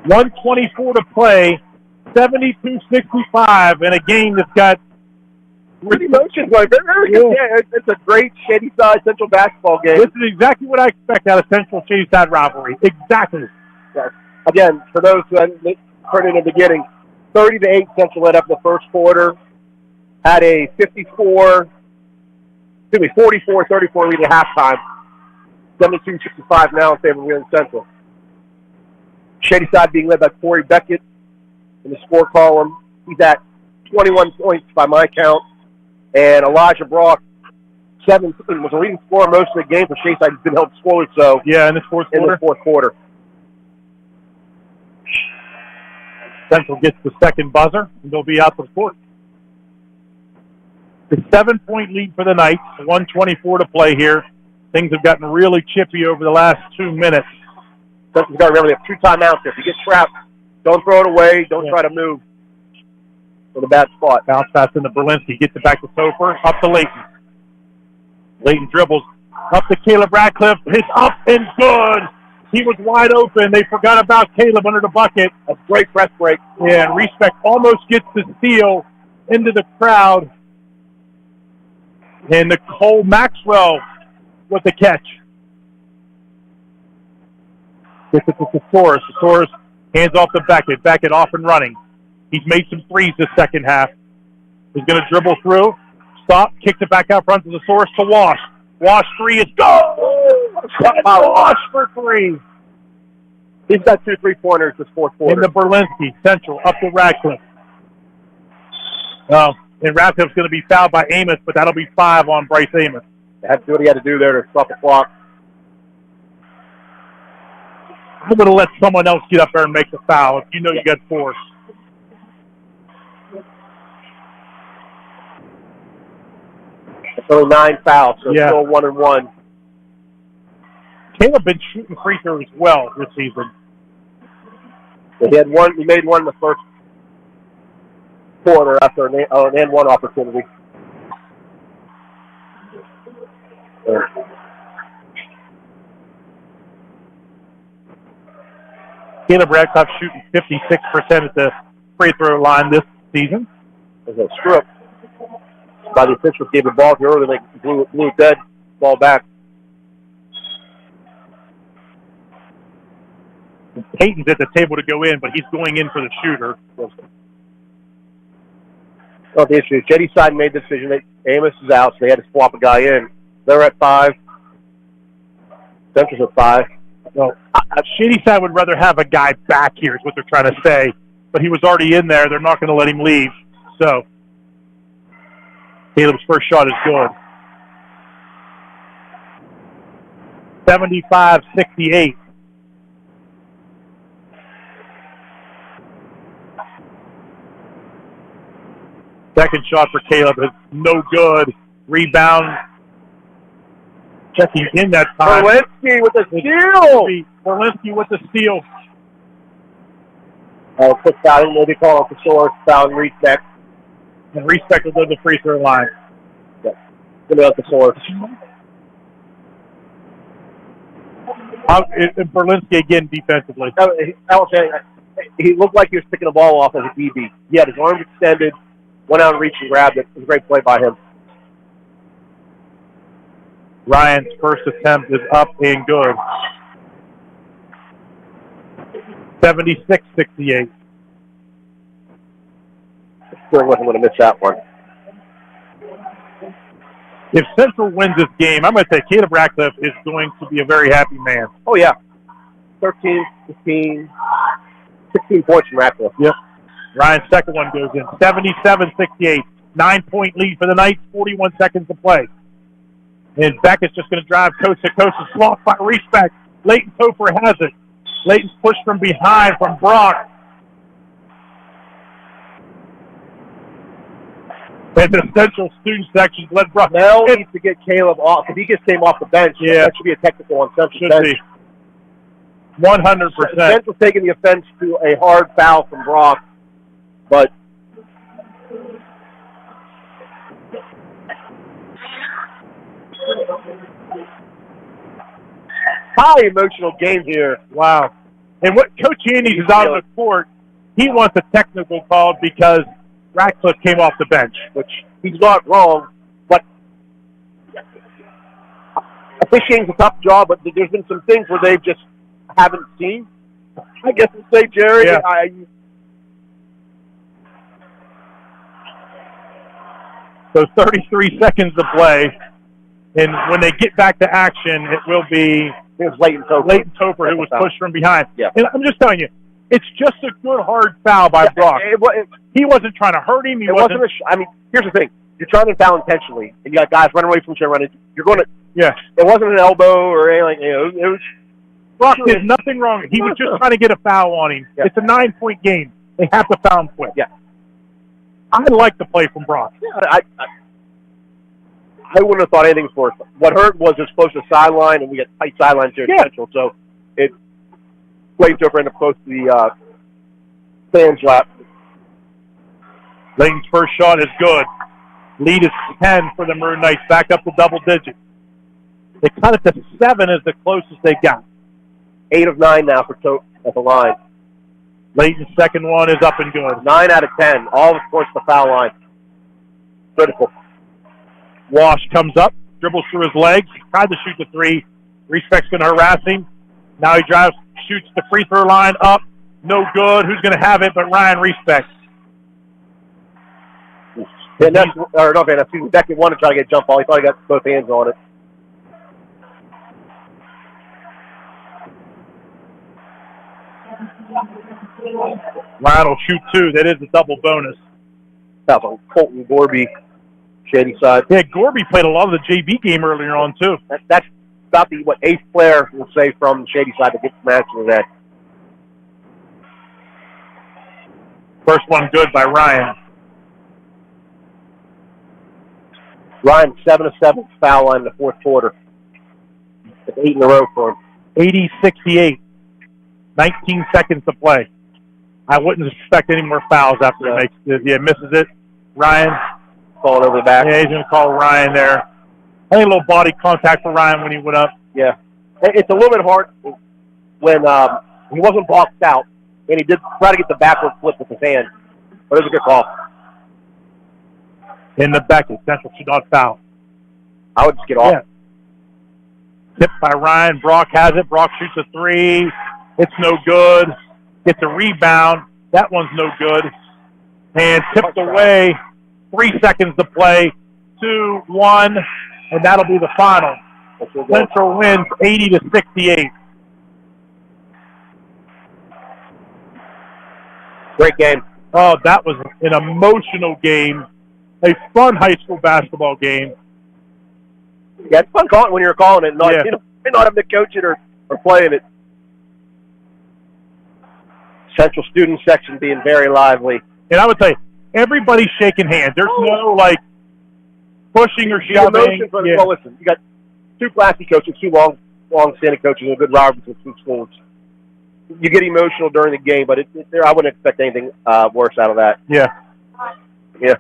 1:24 to play, 72-65 in a game that's got With emotions, like very good. Yeah, it's a great Shadyside Central basketball game. This is exactly what I expect out of Central Shadyside rivalry. Exactly. Yes. Again, for those who hadn't heard in the beginning, 30-8 Central led up in the first quarter. Had a 44-34 lead at halftime. 72-65 now in favor of Wheeling Central. Shadyside being led by Corey Beckett in the score column. He's at 21 points by my count. And Elijah Brock, 17, was a leading scorer most of the game for Shadyside. He's been held scoreless, so yeah, in the fourth quarter. Central gets the second buzzer, and they'll be out to the court. The 7-point lead for the Knights, 1:24 to play here. Things have gotten really chippy over the last 2 minutes. Central's got to remember they have 2 timeouts. If you get trapped, don't throw it away. Don't try to move in a bad spot. Bounce pass into Berlinski. Gets it back to Topher. Up to Layton. Layton dribbles. Up to Caleb Radcliffe. His up and good. He was wide open. They forgot about Caleb under the bucket. A great press break. Yeah, and Respect almost gets the steal into the crowd. And Nicole Maxwell with the catch. Gets it to Thesaurus. Thesaurus hands off to Beckett. Beckett off and running. He's made some threes this second half. He's going to dribble through. Stop. Kicks it back out front to Thesaurus to Wash. Wash three is go! Wash for three. He's got 2 3-pointers this fourth quarter. Into Berlinski. Central. Up to Radcliffe. And Radcliffe's going to be fouled by Amos, but that'll be 5 on Bryce Amos. Had to do what he had to do there to stop the clock. I'm going to let someone else get up there and make the foul if you know you got 4. It's only 9 fouls, so it's still 1-1. Caleb been shooting free throws well this season. He had one. He made one in the first quarter after an and one opportunity. Caleb Radcliffe shooting 56% at the free throw line this season. There's a strip by the officials. Gave the ball to early. They blew it dead. Ball back. Peyton's at the table to go in, but he's going in for the shooter. Well, the issue is Shadyside made the decision that Amos is out, so they had to swap a guy in. They're at 5. Central's at 5. Well, Shadyside would rather have a guy back here is what they're trying to say, but he was already in there. They're not going to let him leave. So Caleb's first shot is good. 75-68. Second shot for Caleb is no good. Rebound. Checking in that time. Berlinski with the steal. Berlinski with the steal. Quick foul. Maybe call off the source. Foul and Respect. And Respect will go to the free throw line. Yeah. Give me out the source. Berlinski again defensively. I will say, he looked like he was picking the ball off as a DB. He had his arms extended, went out and reached and grabbed it. It was a great play by him. Ryan's first attempt is up and good. 76-68. Sure wasn't going to miss that one. If Central wins this game, I'm going to say Caleb Radcliffe is going to be a very happy man. Oh, yeah. 13, 15, 16 points from Radcliffe. Yep. Ryan's second one goes in. 77-68. 9-point lead for the Knights. 41 seconds to play. And Beckett's just going to drive coast to coast. A blocked by Respect. Leighton Topher has it. Leighton's pushed from behind from Brock. And the Central student section led Brock. Now needs to get Caleb off. If he gets him off the bench, that should be a technical on Central. Should be. 100%. Central's taking the offense to a hard foul from Brock. But high emotional game here. Wow. And what Coach Andes is out on the court, he wants a technical call because Radcliffe came off the bench, which he's not wrong, but officiating's a tough job, but there's been some things where they just haven't seen. I guess to say, Jerry, Yeah. So 33 seconds to play, and when they get back to action, it will be Leighton Topher who was pushed from behind. Yeah. And I'm just telling you, it's just a good hard foul by Brock. He wasn't trying to hurt him. Here's the thing: you're trying to foul intentionally, and you got guys running away from each other. You're going to. Yeah. It wasn't an elbow or anything. It was. Brock did nothing wrong. He was just trying to get a foul on him. Yeah. It's a 9-point game. They have to foul him quick. Yeah. I like the play from Brock. Yeah, I wouldn't have thought anything for it. What hurt was it's close to the sideline, and we got tight sidelines here at Central, so it played over in the close to the fans' lap. Layton's first shot is good. Lead is 10 for the Maroon Knights, back up to double digits. They cut it to 7 as the closest they got. 8 of 9 now for Tote at the line. Layton's second one is up and good. 9 out of 10, all of course the foul line. Critical. Wash comes up, dribbles through his legs, tried to shoot the 3. Respect's going to harass him. Now he drives, shoots the free throw line up. No good. Who's going to have it but Ryan Respect? Beckett wanted to try to get a jump ball. He thought he got both hands on it. Ryan will shoot 2. That is a double bonus. That was Colton Gorby, Shady side. Yeah, Gorby played a lot of the JV game earlier on, too. That's about the, 8th player, we'll say, from the Shady side to get the match with that. First one good by Ryan. Ryan, 7 of 7 foul line in the fourth quarter. It's 8 in a row for him. 80-68. 19 seconds to play. I wouldn't expect any more fouls after he makes it. Yeah, misses it. Ryan. Calling over the back. Yeah, he's going to call Ryan there. I think a little body contact for Ryan when he went up. Yeah. It's a little bit hard when he wasn't boxed out, and he did try to get the backward flip with his hand. But it was a good call. In the Beckett, Central should not foul. I would just get off. Yeah. Tipped by Ryan. Brock has it. Brock shoots a 3. It's no good. Gets a rebound. That one's no good. And tipped away. 3 seconds to play. 2-1. And that'll be the final. Central wins 80-68. Great game. Oh, that was an emotional game. A fun high school basketball game. Yeah, it's fun calling when you're calling it, not having to coach it or playing it. Central student section being very lively. And I would say everybody's shaking hands. There's no pushing or shoving. Well, listen, you got 2 classy coaches, 2 long-standing coaches, and a good rivalry between 2 schools. You get emotional during the game, but I wouldn't expect anything worse out of that. Yeah. Yeah.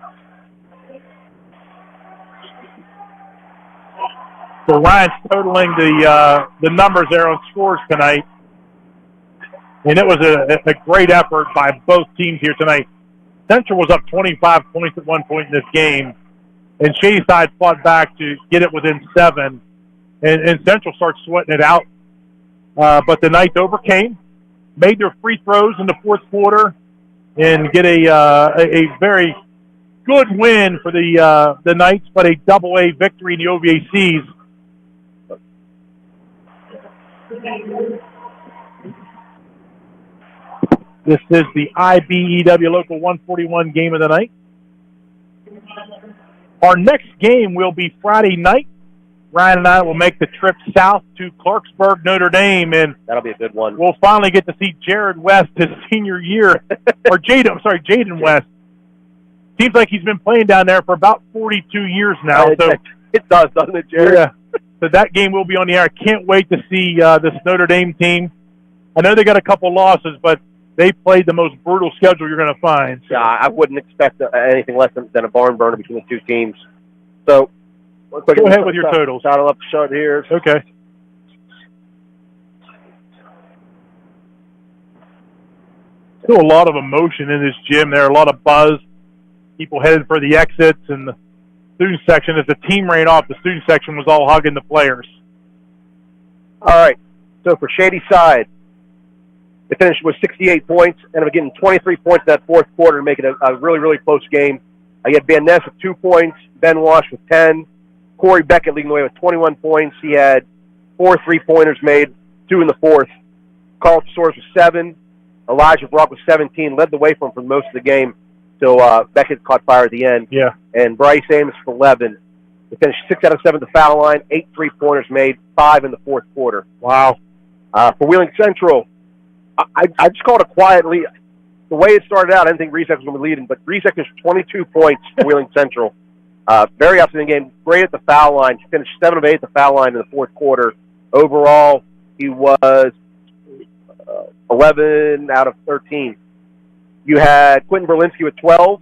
So Ryan's totaling the numbers there on scores tonight. And it was a great effort by both teams here tonight. Central was up 25 points at one point in this game. And Shadyside fought back to get it within 7. And Central starts sweating it out. But the Knights overcame, made their free throws in the fourth quarter, and get a very good win for the Knights, but a double-A victory in the OVACs. This is the IBEW Local 141 game of the night. Our next game will be Friday night. Ryan and I will make the trip south to Clarksburg, Notre Dame, and that'll be a good one. We'll finally get to see Jared West his senior year, or Jaden West. Seems like he's been playing down there for about 42 years now. So it does, doesn't it, Jared? Yeah. So that game will be on the air. I can't wait to see this Notre Dame team. I know they got a couple losses, but they played the most brutal schedule you're going to find. So. Yeah, I wouldn't expect anything less than a barn burner between the two teams. So, go ahead with your totals. Saddle up short here. Okay. Still a lot of emotion in this gym. There are a lot of buzz. People headed for the exits, and student section. As the team ran off, the student section was all hugging the players. All right. So for Shady Side, they finished with 68 points, and I'm getting 23 points in that fourth quarter to make it a really, really close game. I get Van Ness with 2 points, Ben Wash with 10, Corey Beckett leading the way with 21 points. He had 4 3-pointers made, 2 in the fourth. Carlton Soares with 7. Elijah Brock with 17, led the way for most of the game till Beckett caught fire at the end. Yeah. And Bryce Amos with 11. They finished 6 out of 7 at the foul line, 8 3-pointers made, 5 in the fourth quarter. Wow. For Wheeling Central, I just called it a quiet lead. The way it started out, I didn't think Reesec was going to be leading, but Reesec was 22 points for Wheeling Central. Very outstanding game. Great at the foul line. He finished 7 of 8 at the foul line in the fourth quarter. Overall, he was 11 out of 13. You had Quentin Berlinski with 12.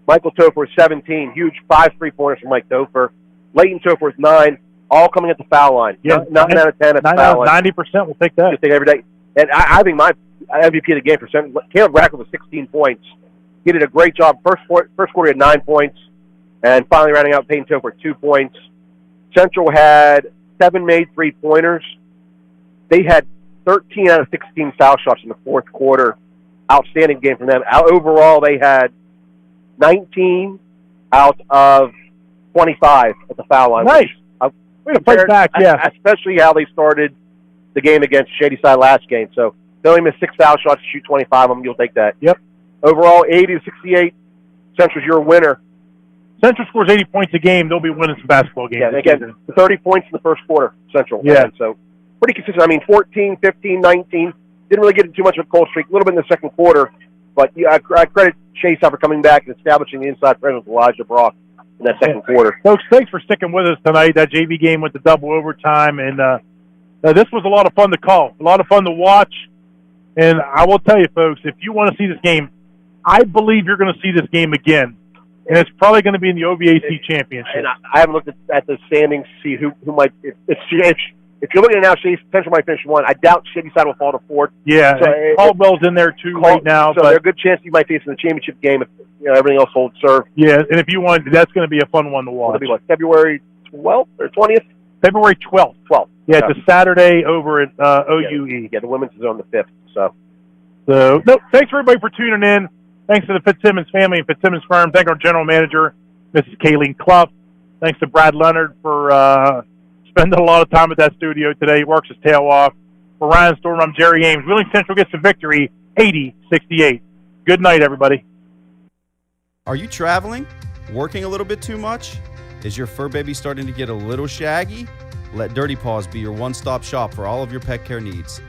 Michael Topher with 17. Huge 5 3-pointers from Mike Topher. Leighton Topher with 9. All coming at the foul line. Yeah, 9 out of 10 at the foul line. 90% will take that. Just take every day. And I think my MVP of the game for Caleb Rackle was 16 points. He did a great job. First quarter he had 9 points. And finally rounding out Peyton Topher with 2 points. Central had 7 made 3-pointers. They had 13 out of 16 foul shots in the fourth quarter. Outstanding game from them. Overall, they had 19 out of 25 at the foul line. Nice. Way to fight back, yeah. Especially how they started the game against Shady Side last game. So they only missed 6 foul shots to shoot 25 of them. You'll take that. Yep. Overall, 80-68. Central's your winner. Central scores 80 points a game. They'll be winning some basketball games. Yeah, again, 30 points in the first quarter, Central. Yeah. And so pretty consistent. I mean, 14, 15, 19. Didn't really get too much of a cold streak. A little bit in the second quarter. But yeah, I credit Chase for coming back and establishing the inside presence of Elijah Brock in that second quarter. Folks, thanks for sticking with us tonight. That JV game went to double overtime. And this was a lot of fun to call, a lot of fun to watch. And I will tell you, folks, if you want to see this game, I believe you're going to see this game again. And it's probably going to be in the OVAC championship. And I haven't looked at the standings to see who might. If you're looking at now, Central might finish 1. I doubt Shady Side will fall to 4th. Yeah, so Caldwell's in there too right now. So there's a good chance you might face in the championship game if everything else holds serve. Yeah, and if you want, that's going to be a fun one to watch. It'll be what, February 12th or 20th? February 12th. 12th. Yeah, it's a Saturday over at OUE. Yeah, the women's is on the 5th. So thanks everybody for tuning in. Thanks to the Fitzsimmons family and Fitzsimmons firm. Thank our general manager, Mrs. Kayleen Clough. Thanks to Brad Leonard for spending a lot of time at that studio today. He works his tail off. For Ryan Storm, I'm Jerry Ames. Wheeling Central gets the victory, 80-68. Good night, everybody. Are you traveling? Working a little bit too much? Is your fur baby starting to get a little shaggy? Let Dirty Paws be your one-stop shop for all of your pet care needs.